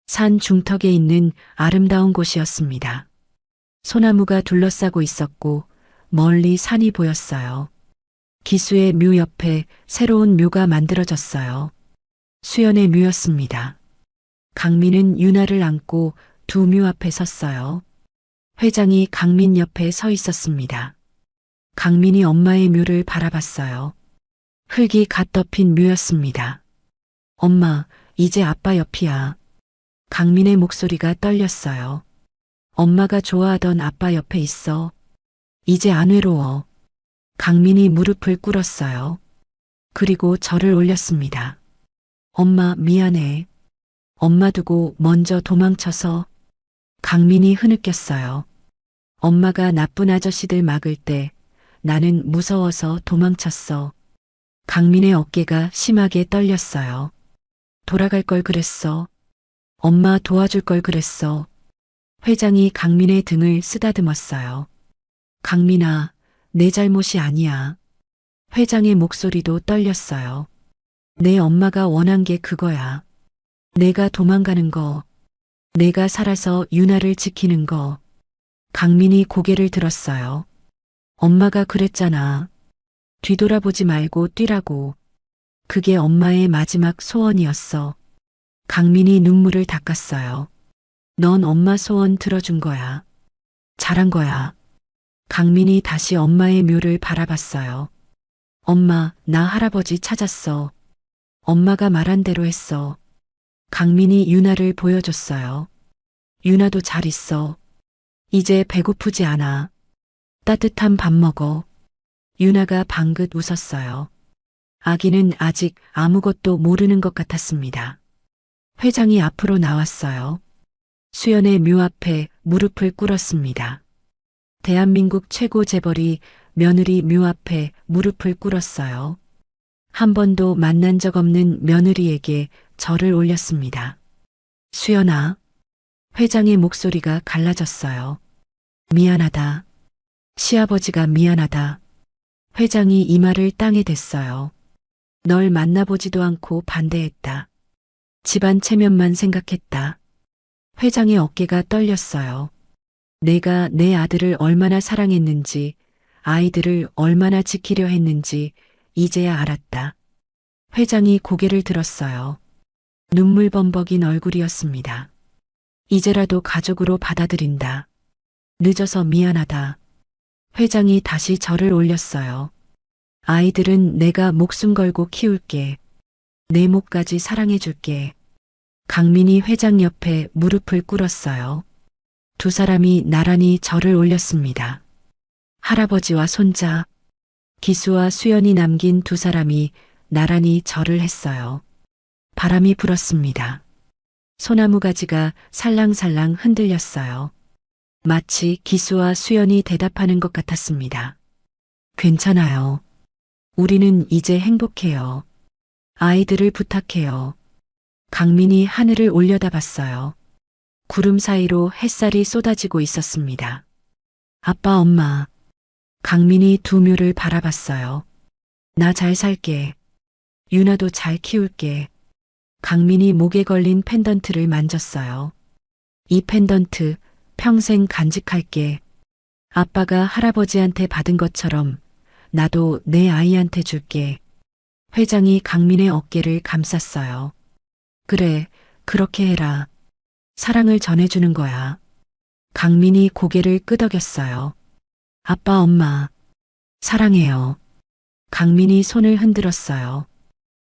산 중턱에 있는 아름다운 곳이었습니다. 소나무가 둘러싸고 있었고 멀리 산이 보였어요. 기수의 묘 옆에 새로운 묘가 만들어졌어요. 수연의 묘였습니다. 강민은 유나를 안고 두 묘 앞에 섰어요. 회장이 강민 옆에 서 있었습니다. 강민이 엄마의 묘를 바라봤어요. 흙이 갓 덮인 묘였습니다. 엄마, 이제 아빠 옆이야. 강민의 목소리가 떨렸어요. 엄마가 좋아하던 아빠 옆에 있어. 이제 안 외로워. 강민이 무릎을 꿇었어요. 그리고 절을 올렸습니다. 엄마, 미안해. 엄마 두고 먼저 도망쳐서. 강민이 흐느꼈어요. 엄마가 나쁜 아저씨들 막을 때 나는 무서워서 도망쳤어. 강민의 어깨가 심하게 떨렸어요. 돌아갈 걸 그랬어. 엄마 도와줄 걸 그랬어. 회장이 강민의 등을 쓰다듬었어요. 강민아, 내 잘못이 아니야. 회장의 목소리도 떨렸어요. 내 엄마가 원한 게 그거야. 내가 도망가는 거. 내가 살아서 유나를 지키는 거. 강민이 고개를 들었어요. 엄마가 그랬잖아. 뒤돌아보지 말고 뛰라고. 그게 엄마의 마지막 소원이었어. 강민이 눈물을 닦았어요. 넌 엄마 소원 들어준 거야. 잘한 거야. 강민이 다시 엄마의 묘를 바라봤어요. 엄마, 나 할아버지 찾았어. 엄마가 말한 대로 했어. 강민이 유나를 보여줬어요. 유나도 잘 있어. 이제 배고프지 않아. 따뜻한 밥 먹어. 유나가 방긋 웃었어요. 아기는 아직 아무것도 모르는 것 같았습니다. 회장이 앞으로 나왔어요. 수연의 묘 앞에 무릎을 꿇었습니다. 대한민국 최고 재벌이 며느리 묘 앞에 무릎을 꿇었어요. 한 번도 만난 적 없는 며느리에게 절을 올렸습니다. 수연아. 회장의 목소리가 갈라졌어요. 미안하다. 시아버지가 미안하다. 회장이 이 말을 땅에 댔어요. 널 만나보지도 않고 반대했다. 집안 체면만 생각했다. 회장의 어깨가 떨렸어요. 내가 내 아들을 얼마나 사랑했는지, 아이들을 얼마나 지키려 했는지 이제야 알았다. 회장이 고개를 들었어요. 눈물 범벅인 얼굴이었습니다. 이제라도 가족으로 받아들인다. 늦어서 미안하다. 회장이 다시 절을 올렸어요. 아이들은 내가 목숨 걸고 키울게. 내 목까지 사랑해줄게. 강민이 회장 옆에 무릎을 꿇었어요. 두 사람이 나란히 절을 올렸습니다. 할아버지와 손자, 기수와 수연이 남긴 두 사람이 나란히 절을 했어요. 바람이 불었습니다. 소나무 가지가 살랑살랑 흔들렸어요. 마치 기수와 수연이 대답하는 것 같았습니다. 괜찮아요. 우리는 이제 행복해요. 아이들을 부탁해요. 강민이 하늘을 올려다봤어요. 구름 사이로 햇살이 쏟아지고 있었습니다. 아빠, 엄마. 강민이 두 묘를 바라봤어요. 나 잘 살게. 유나도 잘 키울게. 강민이 목에 걸린 펜던트를 만졌어요. 이 펜던트 평생 간직할게. 아빠가 할아버지한테 받은 것처럼 나도 내 아이한테 줄게. 회장이 강민의 어깨를 감쌌어요. 그래, 그렇게 해라. 사랑을 전해주는 거야. 강민이 고개를 끄덕였어요. 아빠, 엄마. 사랑해요. 강민이 손을 흔들었어요.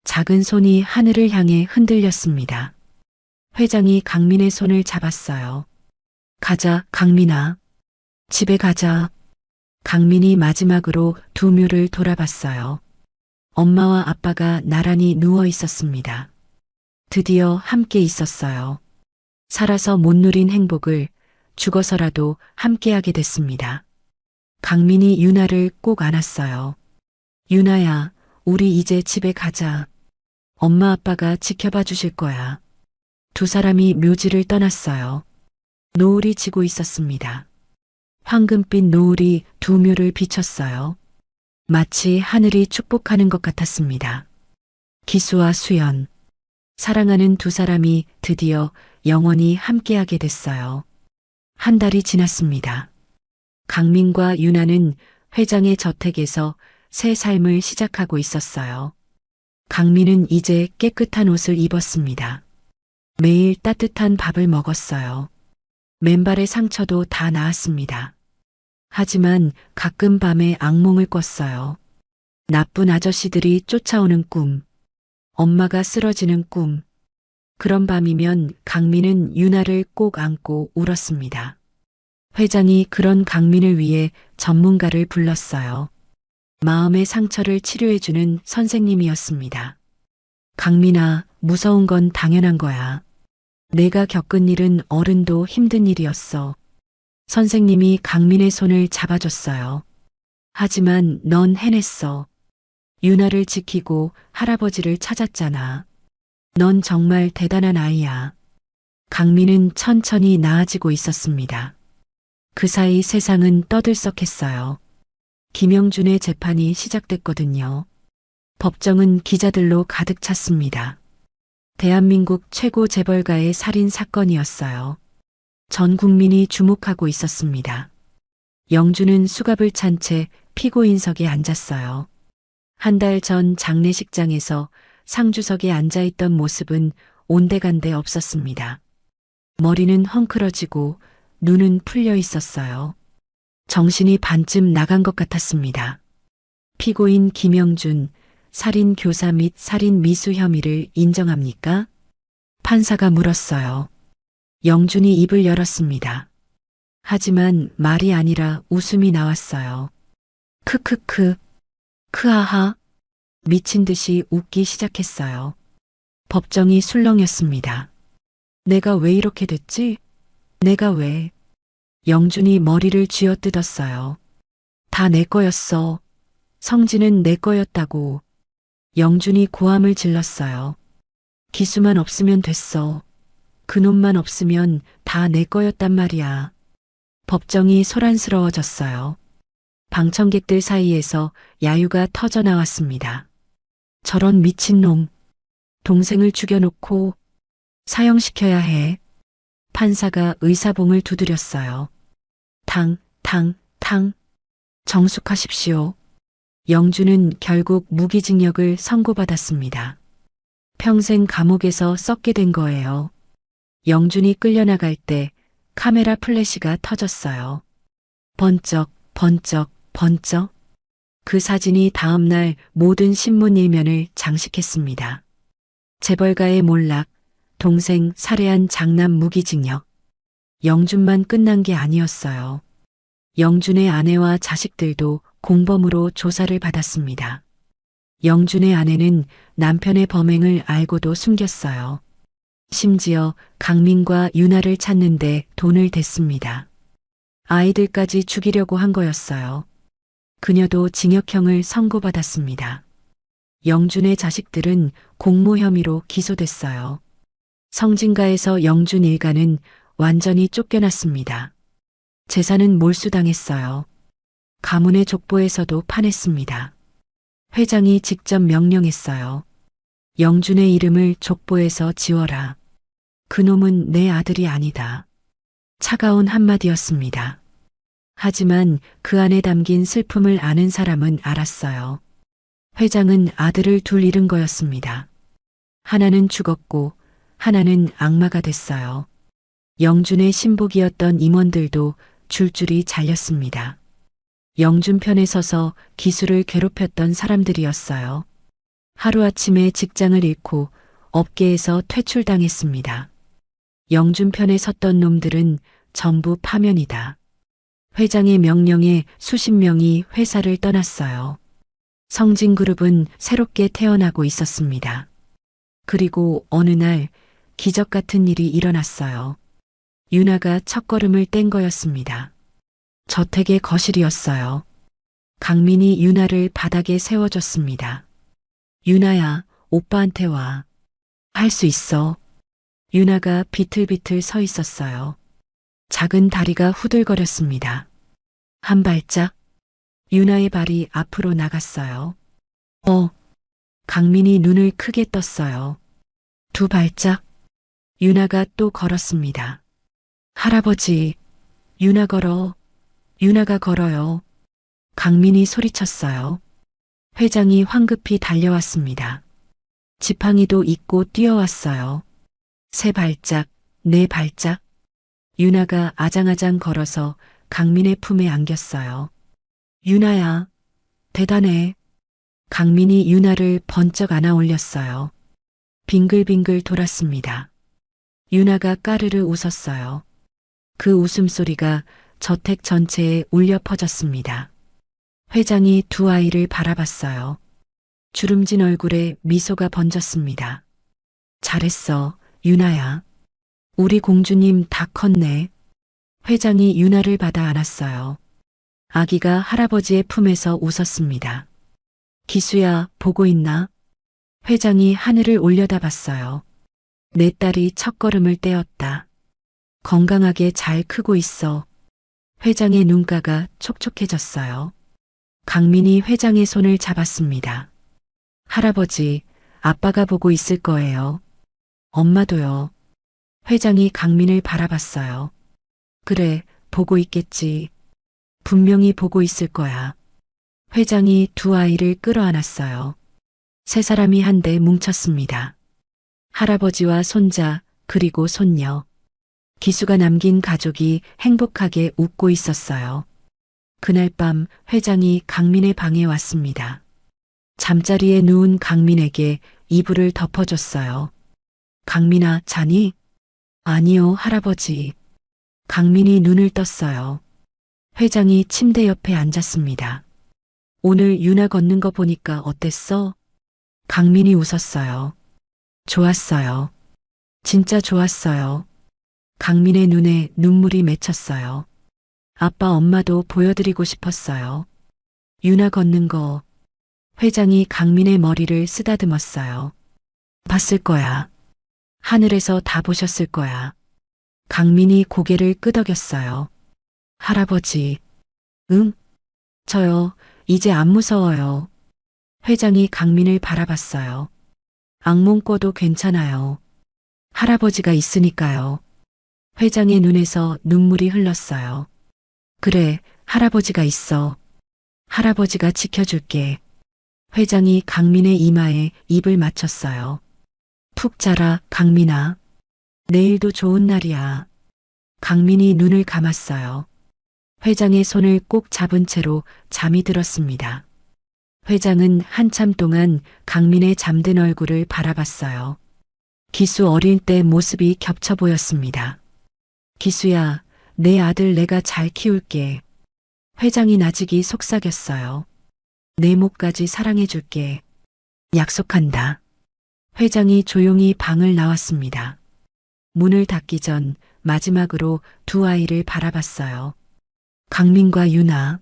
작은 손이 하늘을 향해 흔들렸습니다. 회장이 강민의 손을 잡았어요. 가자, 강민아. 집에 가자. 강민이 마지막으로 두 묘를 돌아봤어요. 엄마와 아빠가 나란히 누워 있었습니다. 드디어 함께 있었어요. 살아서 못 누린 행복을 죽어서라도 함께하게 됐습니다. 강민이 유나를 꼭 안았어요. 유나야, 우리 이제 집에 가자. 엄마 아빠가 지켜봐 주실 거야. 두 사람이 묘지를 떠났어요. 노을이 지고 있었습니다. 황금빛 노을이 두 묘를 비췄어요. 마치 하늘이 축복하는 것 같았습니다. 기수와 수연. 사랑하는 두 사람이 드디어 영원히 함께하게 됐어요. 한 달이 지났습니다. 강민과 유나는 회장의 저택에서 새 삶을 시작하고 있었어요. 강민은 이제 깨끗한 옷을 입었습니다. 매일 따뜻한 밥을 먹었어요. 맨발의 상처도 다 나았습니다. 하지만 가끔 밤에 악몽을 꿨어요. 나쁜 아저씨들이 쫓아오는 꿈, 엄마가 쓰러지는 꿈. 그런 밤이면 강민은 유나를 꼭 안고 울었습니다. 회장이 그런 강민을 위해 전문가를 불렀어요. 마음의 상처를 치료해주는 선생님이었습니다. 강민아, 무서운 건 당연한 거야. 내가 겪은 일은 어른도 힘든 일이었어. 선생님이 강민의 손을 잡아줬어요. 하지만 넌 해냈어. 유나를 지키고 할아버지를 찾았잖아. 넌 정말 대단한 아이야. 강민은 천천히 나아지고 있었습니다. 그 사이 세상은 떠들썩했어요. 김영준의 재판이 시작됐거든요. 법정은 기자들로 가득 찼습니다. 대한민국 최고 재벌가의 살인 사건이었어요. 전 국민이 주목하고 있었습니다. 영준은 수갑을 찬 채 피고인석에 앉았어요. 한 달 전 장례식장에서 상주석에 앉아있던 모습은 온데간데 없었습니다. 머리는 헝클어지고 눈은 풀려 있었어요. 정신이 반쯤 나간 것 같았습니다. 피고인 김영준, 살인 교사 및 살인 미수 혐의를 인정합니까? 판사가 물었어요. 영준이 입을 열었습니다. 하지만 말이 아니라 웃음이 나왔어요. 크크크, 크하하, 미친 듯이 웃기 시작했어요. 법정이 술렁였습니다. 내가 왜 이렇게 됐지? 내가 왜? 영준이 머리를 쥐어뜯었어요. 다 내 거였어. 성진은 내 거였다고. 영준이 고함을 질렀어요. 기수만 없으면 됐어. 그놈만 없으면 다 내 거였단 말이야. 법정이 소란스러워졌어요. 방청객들 사이에서 야유가 터져 나왔습니다. 저런 미친놈. 동생을 죽여놓고 사형시켜야 해. 판사가 의사봉을 두드렸어요. 탕. 정숙하십시오. 영준은 결국 무기징역을 선고받았습니다. 평생 감옥에서 썩게 된 거예요. 영준이 끌려나갈 때 카메라 플래시가 터졌어요. 번쩍. 그 사진이 다음날 모든 신문 일면을 장식했습니다. 재벌가의 몰락, 동생 살해한 장남 무기징역. 영준만 끝난 게 아니었어요. 영준의 아내와 자식들도 공범으로 조사를 받았습니다. 영준의 아내는 남편의 범행을 알고도 숨겼어요. 심지어 강민과 유나를 찾는데 돈을 댔습니다. 아이들까지 죽이려고 한 거였어요. 그녀도 징역형을 선고받았습니다. 영준의 자식들은 공모 혐의로 기소됐어요. 성진가에서 영준 일가는 완전히 쫓겨났습니다. 재산은 몰수당했어요. 가문의 족보에서도 파냈습니다. 회장이 직접 명령했어요. 영준의 이름을 족보에서 지워라. 그놈은 내 아들이 아니다. 차가운 한마디였습니다. 하지만 그 안에 담긴 슬픔을 아는 사람은 알았어요. 회장은 아들을 둘 잃은 거였습니다. 하나는 죽었고 하나는 악마가 됐어요. 영준의 신복이었던 임원들도 줄줄이 잘렸습니다. 영준 편에 서서 기수를 괴롭혔던 사람들이었어요. 하루아침에 직장을 잃고 업계에서 퇴출당했습니다. 영준 편에 섰던 놈들은 전부 파면이다. 회장의 명령에 수십 명이 회사를 떠났어요. 성진그룹은 새롭게 태어나고 있었습니다. 그리고 어느 날 기적 같은 일이 일어났어요. 유나가 첫걸음을 뗀 거였습니다. 저택의 거실이었어요. 강민이 유나를 바닥에 세워줬습니다. 유나야, 오빠한테 와. 할 수 있어. 유나가 비틀비틀 서 있었어요. 작은 다리가 후들거렸습니다. 한 발짝. 유나의 발이 앞으로 나갔어요. 강민이 눈을 크게 떴어요. 두 발짝. 유나가 또 걸었습니다. 할아버지, 유나 걸어. 유나가 걸어요. 강민이 소리쳤어요. 회장이 황급히 달려왔습니다. 지팡이도 잊고 뛰어왔어요. 세 발짝, 네 발짝. 유나가 아장아장 걸어서 강민의 품에 안겼어요. 유나야, 대단해. 강민이 유나를 번쩍 안아 올렸어요. 빙글빙글 돌았습니다. 유나가 까르르 웃었어요. 그 웃음소리가 저택 전체에 울려 퍼졌습니다. 회장이 두 아이를 바라봤어요. 주름진 얼굴에 미소가 번졌습니다. 잘했어, 유나야. 우리 공주님 다 컸네. 회장이 유나를 받아 안았어요. 아기가 할아버지의 품에서 웃었습니다. 기수야, 보고 있나? 회장이 하늘을 올려다봤어요. 내 딸이 첫걸음을 떼었다. 건강하게 잘 크고 있어. 회장의 눈가가 촉촉해졌어요. 강민이 회장의 손을 잡았습니다. 할아버지, 아빠가 보고 있을 거예요. 엄마도요. 회장이 강민을 바라봤어요. 그래, 보고 있겠지. 분명히 보고 있을 거야. 회장이 두 아이를 끌어안았어요. 세 사람이 한데 뭉쳤습니다. 할아버지와 손자, 그리고 손녀. 기수가 남긴 가족이 행복하게 웃고 있었어요. 그날 밤 회장이 강민의 방에 왔습니다. 잠자리에 누운 강민에게 이불을 덮어줬어요. 강민아, 자니? 아니요, 할아버지. 강민이 눈을 떴어요. 회장이 침대 옆에 앉았습니다. 오늘 유나 걷는 거 보니까 어땠어? 강민이 웃었어요. 좋았어요. 진짜 좋았어요. 강민의 눈에 눈물이 맺혔어요. 아빠, 엄마도 보여드리고 싶었어요. 유나 걷는 거. 회장이 강민의 머리를 쓰다듬었어요. 봤을 거야. 하늘에서 다 보셨을 거야. 강민이 고개를 끄덕였어요. 할아버지. 응? 저요. 이제 안 무서워요. 회장이 강민을 바라봤어요. 악몽 꿔도 괜찮아요. 할아버지가 있으니까요. 회장의 눈에서 눈물이 흘렀어요. 그래, 할아버지가 있어. 할아버지가 지켜줄게. 회장이 강민의 이마에 입을 맞췄어요. 푹 자라, 강민아. 내일도 좋은 날이야. 강민이 눈을 감았어요. 회장의 손을 꼭 잡은 채로 잠이 들었습니다. 회장은 한참 동안 강민의 잠든 얼굴을 바라봤어요. 기수 어릴 때 모습이 겹쳐 보였습니다. 기수야, 내 아들 내가 잘 키울게. 회장이 나직이 속삭였어요. 내 목까지 사랑해줄게. 약속한다. 회장이 조용히 방을 나왔습니다. 문을 닫기 전 마지막으로 두 아이를 바라봤어요. 강민과 유나.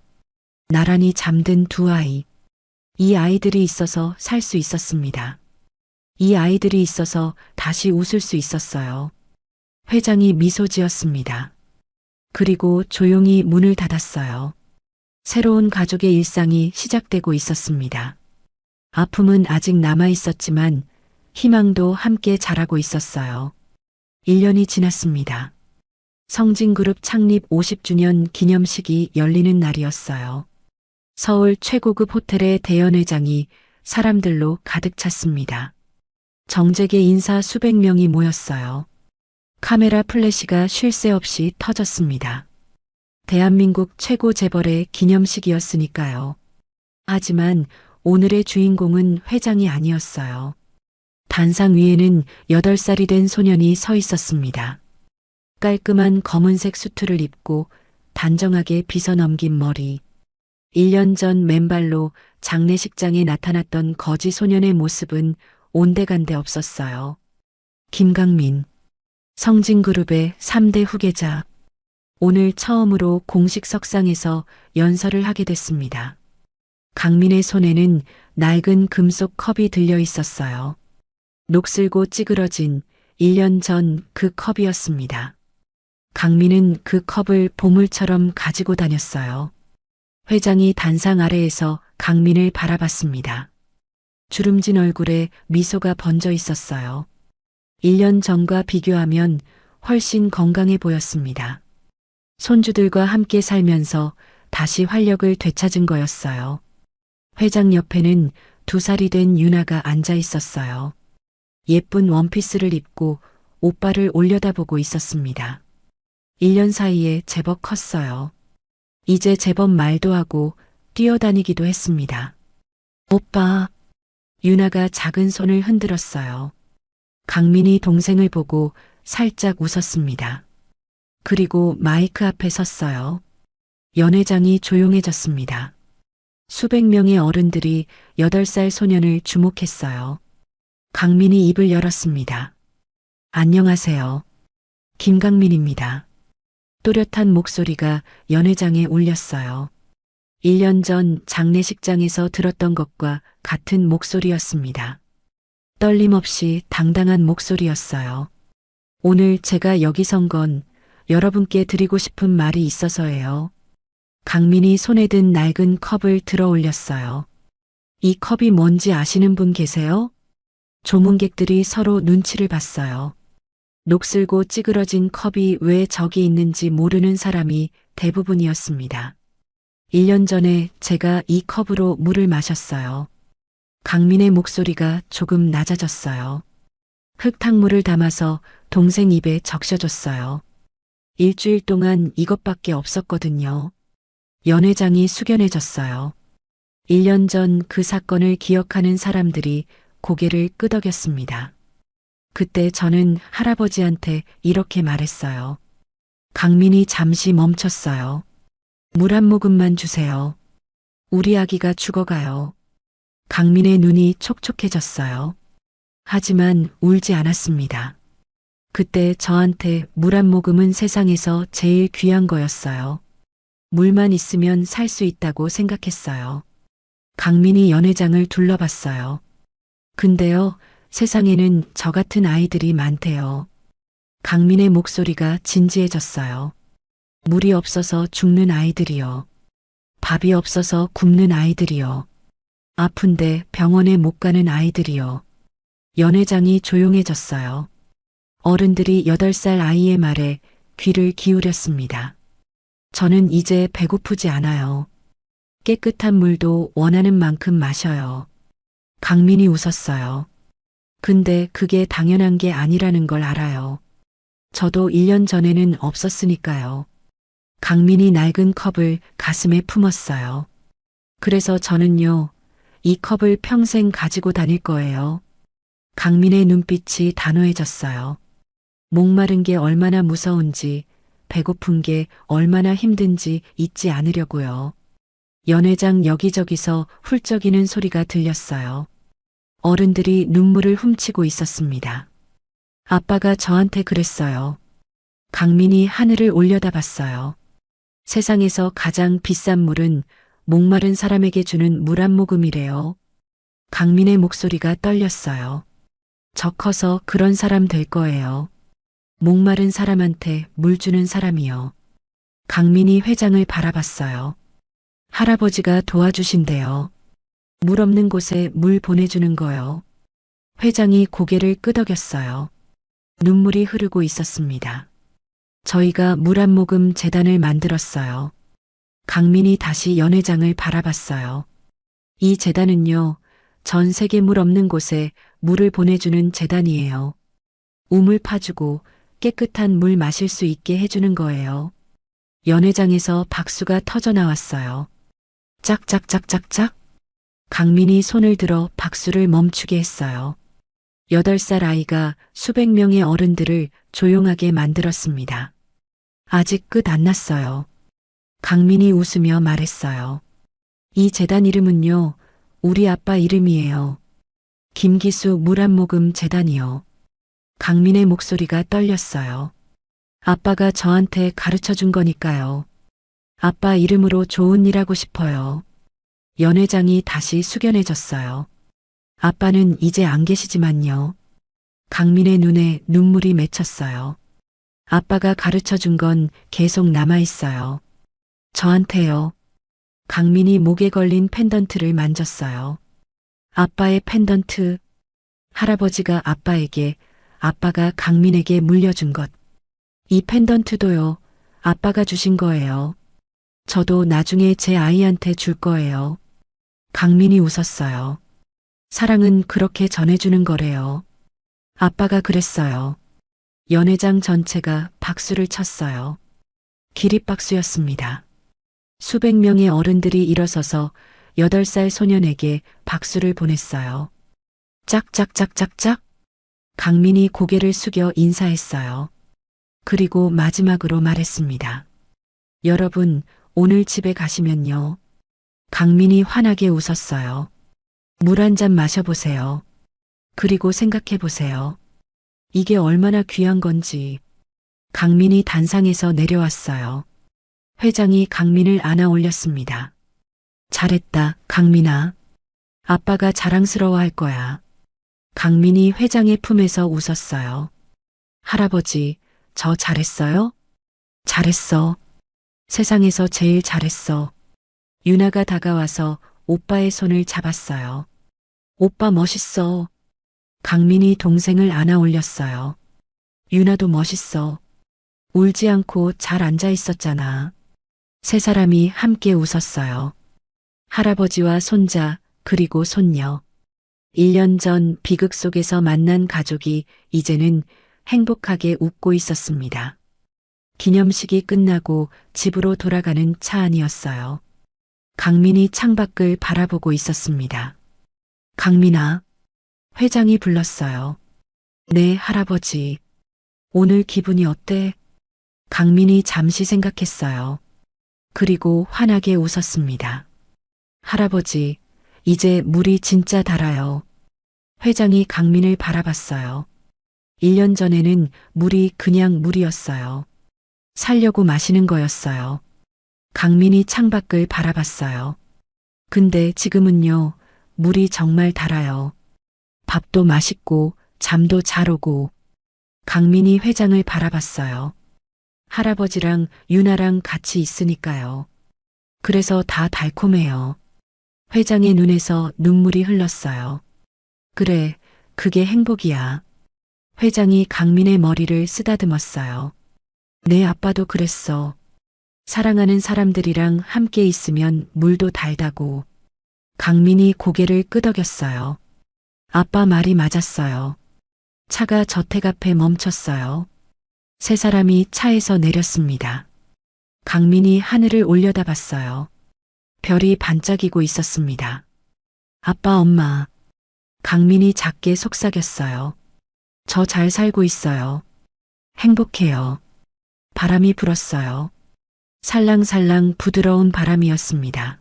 나란히 잠든 두 아이. 이 아이들이 있어서 살 수 있었습니다. 이 아이들이 있어서 다시 웃을 수 있었어요. 회장이 미소 지었습니다. 그리고 조용히 문을 닫았어요. 새로운 가족의 일상이 시작되고 있었습니다. 아픔은 아직 남아 있었지만 희망도 함께 자라고 있었어요. 1년이 지났습니다. 성진그룹 창립 50주년 기념식이 열리는 날이었어요. 서울 최고급 호텔의 대연회장이 사람들로 가득 찼습니다. 정재계 인사 수백 명이 모였어요. 카메라 플래시가 쉴 새 없이 터졌습니다. 대한민국 최고 재벌의 기념식이었으니까요. 하지만 오늘의 주인공은 회장이 아니었어요. 단상 위에는 8살이 된 소년이 서 있었습니다. 깔끔한 검은색 수트를 입고 단정하게 빗어 넘긴 머리. 1년 전 맨발로 장례식장에 나타났던 거지 소년의 모습은 온데간데 없었어요. 김강민. 성진그룹의 3대 후계자. 오늘 처음으로 공식 석상에서 연설을 하게 됐습니다. 강민의 손에는 낡은 금속 컵이 들려 있었어요. 녹슬고 찌그러진 1년 전 그 컵이었습니다. 강민은 그 컵을 보물처럼 가지고 다녔어요. 회장이 단상 아래에서 강민을 바라봤습니다. 주름진 얼굴에 미소가 번져 있었어요. 1년 전과 비교하면 훨씬 건강해 보였습니다. 손주들과 함께 살면서 다시 활력을 되찾은 거였어요. 회장 옆에는 2살이 된 유나가 앉아 있었어요. 예쁜 원피스를 입고 오빠를 올려다보고 있었습니다. 1년 사이에 제법 컸어요. 이제 제법 말도 하고 뛰어다니기도 했습니다. 오빠. 유나가 작은 손을 흔들었어요. 강민이 동생을 보고 살짝 웃었습니다. 그리고 마이크 앞에 섰어요. 연회장이 조용해졌습니다. 수백 명의 어른들이 8살 소년을 주목했어요. 강민이 입을 열었습니다. 안녕하세요. 김강민입니다. 또렷한 목소리가 연회장에 울렸어요. 1년 전 장례식장에서 들었던 것과 같은 목소리였습니다. 떨림 없이 당당한 목소리였어요. 오늘 제가 여기 선 건 여러분께 드리고 싶은 말이 있어서예요. 강민이 손에 든 낡은 컵을 들어 올렸어요. 이 컵이 뭔지 아시는 분 계세요? 조문객들이 서로 눈치를 봤어요. 녹슬고 찌그러진 컵이 왜 저기 있는지 모르는 사람이 대부분이었습니다. 1년 전에 제가 이 컵으로 물을 마셨어요. 강민의 목소리가 조금 낮아졌어요. 흙탕물을 담아서 동생 입에 적셔줬어요. 일주일 동안 이것밖에 없었거든요. 연회장이 숙연해졌어요. 1년 전 그 사건을 기억하는 사람들이 고개를 끄덕였습니다. 그때 저는 할아버지한테 이렇게 말했어요. 강민이 잠시 멈췄어요. 물 한 모금만 주세요. 우리 아기가 죽어가요. 강민의 눈이 촉촉해졌어요. 하지만 울지 않았습니다. 그때 저한테 물 한 모금은 세상에서 제일 귀한 거였어요. 물만 있으면 살 수 있다고 생각했어요. 강민이 연회장을 둘러봤어요. 근데요, 세상에는 저 같은 아이들이 많대요. 강민의 목소리가 진지해졌어요. 물이 없어서 죽는 아이들이요. 밥이 없어서 굶는 아이들이요. 아픈데 병원에 못 가는 아이들이요. 연회장이 조용해졌어요. 어른들이 8살 아이의 말에 귀를 기울였습니다. 저는 이제 배고프지 않아요. 깨끗한 물도 원하는 만큼 마셔요. 강민이 웃었어요. 근데 그게 당연한 게 아니라는 걸 알아요. 저도 1년 전에는 없었으니까요. 강민이 낡은 컵을 가슴에 품었어요. 그래서 저는요, 이 컵을 평생 가지고 다닐 거예요. 강민의 눈빛이 단호해졌어요. 목마른 게 얼마나 무서운지, 배고픈 게 얼마나 힘든지 잊지 않으려고요. 연회장 여기저기서 훌쩍이는 소리가 들렸어요. 어른들이 눈물을 훔치고 있었습니다. 아빠가 저한테 그랬어요. 강민이 하늘을 올려다봤어요. 세상에서 가장 비싼 물은 목마른 사람에게 주는 물 한 모금이래요. 강민의 목소리가 떨렸어요. 저 커서 그런 사람 될 거예요. 목마른 사람한테 물 주는 사람이요. 강민이 회장을 바라봤어요. 할아버지가 도와주신대요. 물 없는 곳에 물 보내주는 거요. 회장이 고개를 끄덕였어요. 눈물이 흐르고 있었습니다. 저희가 물 한 모금 재단을 만들었어요. 강민이 다시 연회장을 바라봤어요. 이 재단은요, 전 세계 물 없는 곳에 물을 보내주는 재단이에요. 우물 파주고 깨끗한 물 마실 수 있게 해주는 거예요. 연회장에서 박수가 터져 나왔어요. 짝짝짝짝짝. 강민이 손을 들어 박수를 멈추게 했어요. 8살 아이가 수백 명의 어른들을 조용하게 만들었습니다. 아직 끝 안 났어요. 강민이 웃으며 말했어요. 이 재단 이름은요, 우리 아빠 이름이에요. 김기수 물 한 모금 재단이요. 강민의 목소리가 떨렸어요. 아빠가 저한테 가르쳐 준 거니까요. 아빠 이름으로 좋은 일 하고 싶어요. 연회장이 다시 숙연해졌어요. 아빠는 이제 안 계시지만요. 강민의 눈에 눈물이 맺혔어요. 아빠가 가르쳐 준 건 계속 남아있어요. 저한테요. 강민이 목에 걸린 펜던트를 만졌어요. 아빠의 펜던트. 할아버지가 아빠에게, 아빠가 강민에게 물려준 것. 이 펜던트도요, 아빠가 주신 거예요. 저도 나중에 제 아이한테 줄 거예요. 강민이 웃었어요. 사랑은 그렇게 전해주는 거래요. 아빠가 그랬어요. 연회장 전체가 박수를 쳤어요. 기립박수였습니다. 수백 명의 어른들이 일어서서 8살 소년에게 박수를 보냈어요. 짝짝짝짝짝. 강민이 고개를 숙여 인사했어요. 그리고 마지막으로 말했습니다. 여러분, 오늘 집에 가시면요. 강민이 환하게 웃었어요. 물 한 잔 마셔보세요. 그리고 생각해보세요. 이게 얼마나 귀한 건지. 강민이 단상에서 내려왔어요. 회장이 강민을 안아 올렸습니다. 잘했다, 강민아. 아빠가 자랑스러워할 거야. 강민이 회장의 품에서 웃었어요. 할아버지, 저 잘했어요? 잘했어. 세상에서 제일 잘했어. 유나가 다가와서 오빠의 손을 잡았어요. 오빠 멋있어. 강민이 동생을 안아 올렸어요. 유나도 멋있어. 울지 않고 잘 앉아 있었잖아. 세 사람이 함께 웃었어요. 할아버지와 손자, 그리고 손녀. 1년 전 비극 속에서 만난 가족이 이제는 행복하게 웃고 있었습니다. 기념식이 끝나고 집으로 돌아가는 차 안이었어요. 강민이 창밖을 바라보고 있었습니다. 강민아, 회장이 불렀어요. 네, 할아버지. 오늘 기분이 어때? 강민이 잠시 생각했어요. 그리고 환하게 웃었습니다. 할아버지, 이제 물이 진짜 달아요. 회장이 강민을 바라봤어요. 1년 전에는 물이 그냥 물이었어요. 살려고 마시는 거였어요. 강민이 창밖을 바라봤어요. 근데 지금은요, 물이 정말 달아요. 밥도 맛있고, 잠도 잘 오고. 강민이 회장을 바라봤어요. 할아버지랑 유나랑 같이 있으니까요. 그래서 다 달콤해요. 회장의 눈에서 눈물이 흘렀어요. 그래, 그게 행복이야. 회장이 강민의 머리를 쓰다듬었어요. 내 아빠도 그랬어. 사랑하는 사람들이랑 함께 있으면 물도 달다고. 강민이 고개를 끄덕였어요. 아빠 말이 맞았어요. 차가 저택 앞에 멈췄어요. 세 사람이 차에서 내렸습니다. 강민이 하늘을 올려다봤어요. 별이 반짝이고 있었습니다. 아빠, 엄마. 강민이 작게 속삭였어요. 저 잘 살고 있어요. 행복해요. 바람이 불었어요. 살랑살랑 부드러운 바람이었습니다.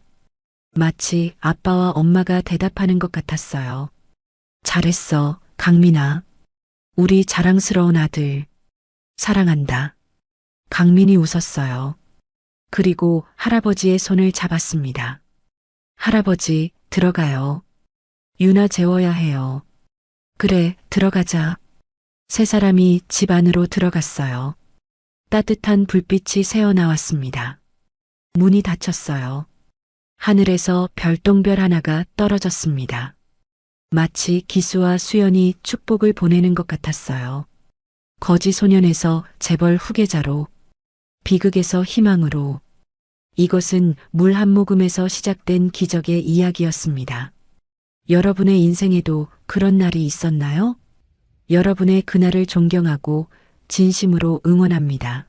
마치 아빠와 엄마가 대답하는 것 같았어요. 잘했어, 강민아. 우리 자랑스러운 아들. 사랑한다. 강민이 웃었어요. 그리고 할아버지의 손을 잡았습니다. 할아버지, 들어가요. 유나 재워야 해요. 그래, 들어가자. 세 사람이 집 안으로 들어갔어요. 따뜻한 불빛이 새어나왔습니다. 문이 닫혔어요. 하늘에서 별똥별 하나가 떨어졌습니다. 마치 기수와 수연이 축복을 보내는 것 같았어요. 거지 소년에서 재벌 후계자로, 비극에서 희망으로. 이것은 물 한 모금에서 시작된 기적의 이야기였습니다. 여러분의 인생에도 그런 날이 있었나요? 여러분의 그날을 존경하고 진심으로 응원합니다.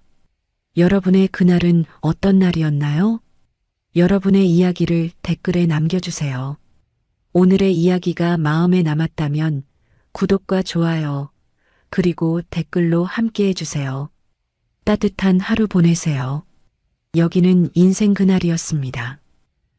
여러분의 그날은 어떤 날이었나요? 여러분의 이야기를 댓글에 남겨주세요. 오늘의 이야기가 마음에 남았다면 구독과 좋아요, 그리고 댓글로 함께 해주세요. 따뜻한 하루 보내세요. 여기는 인생 그날이었습니다.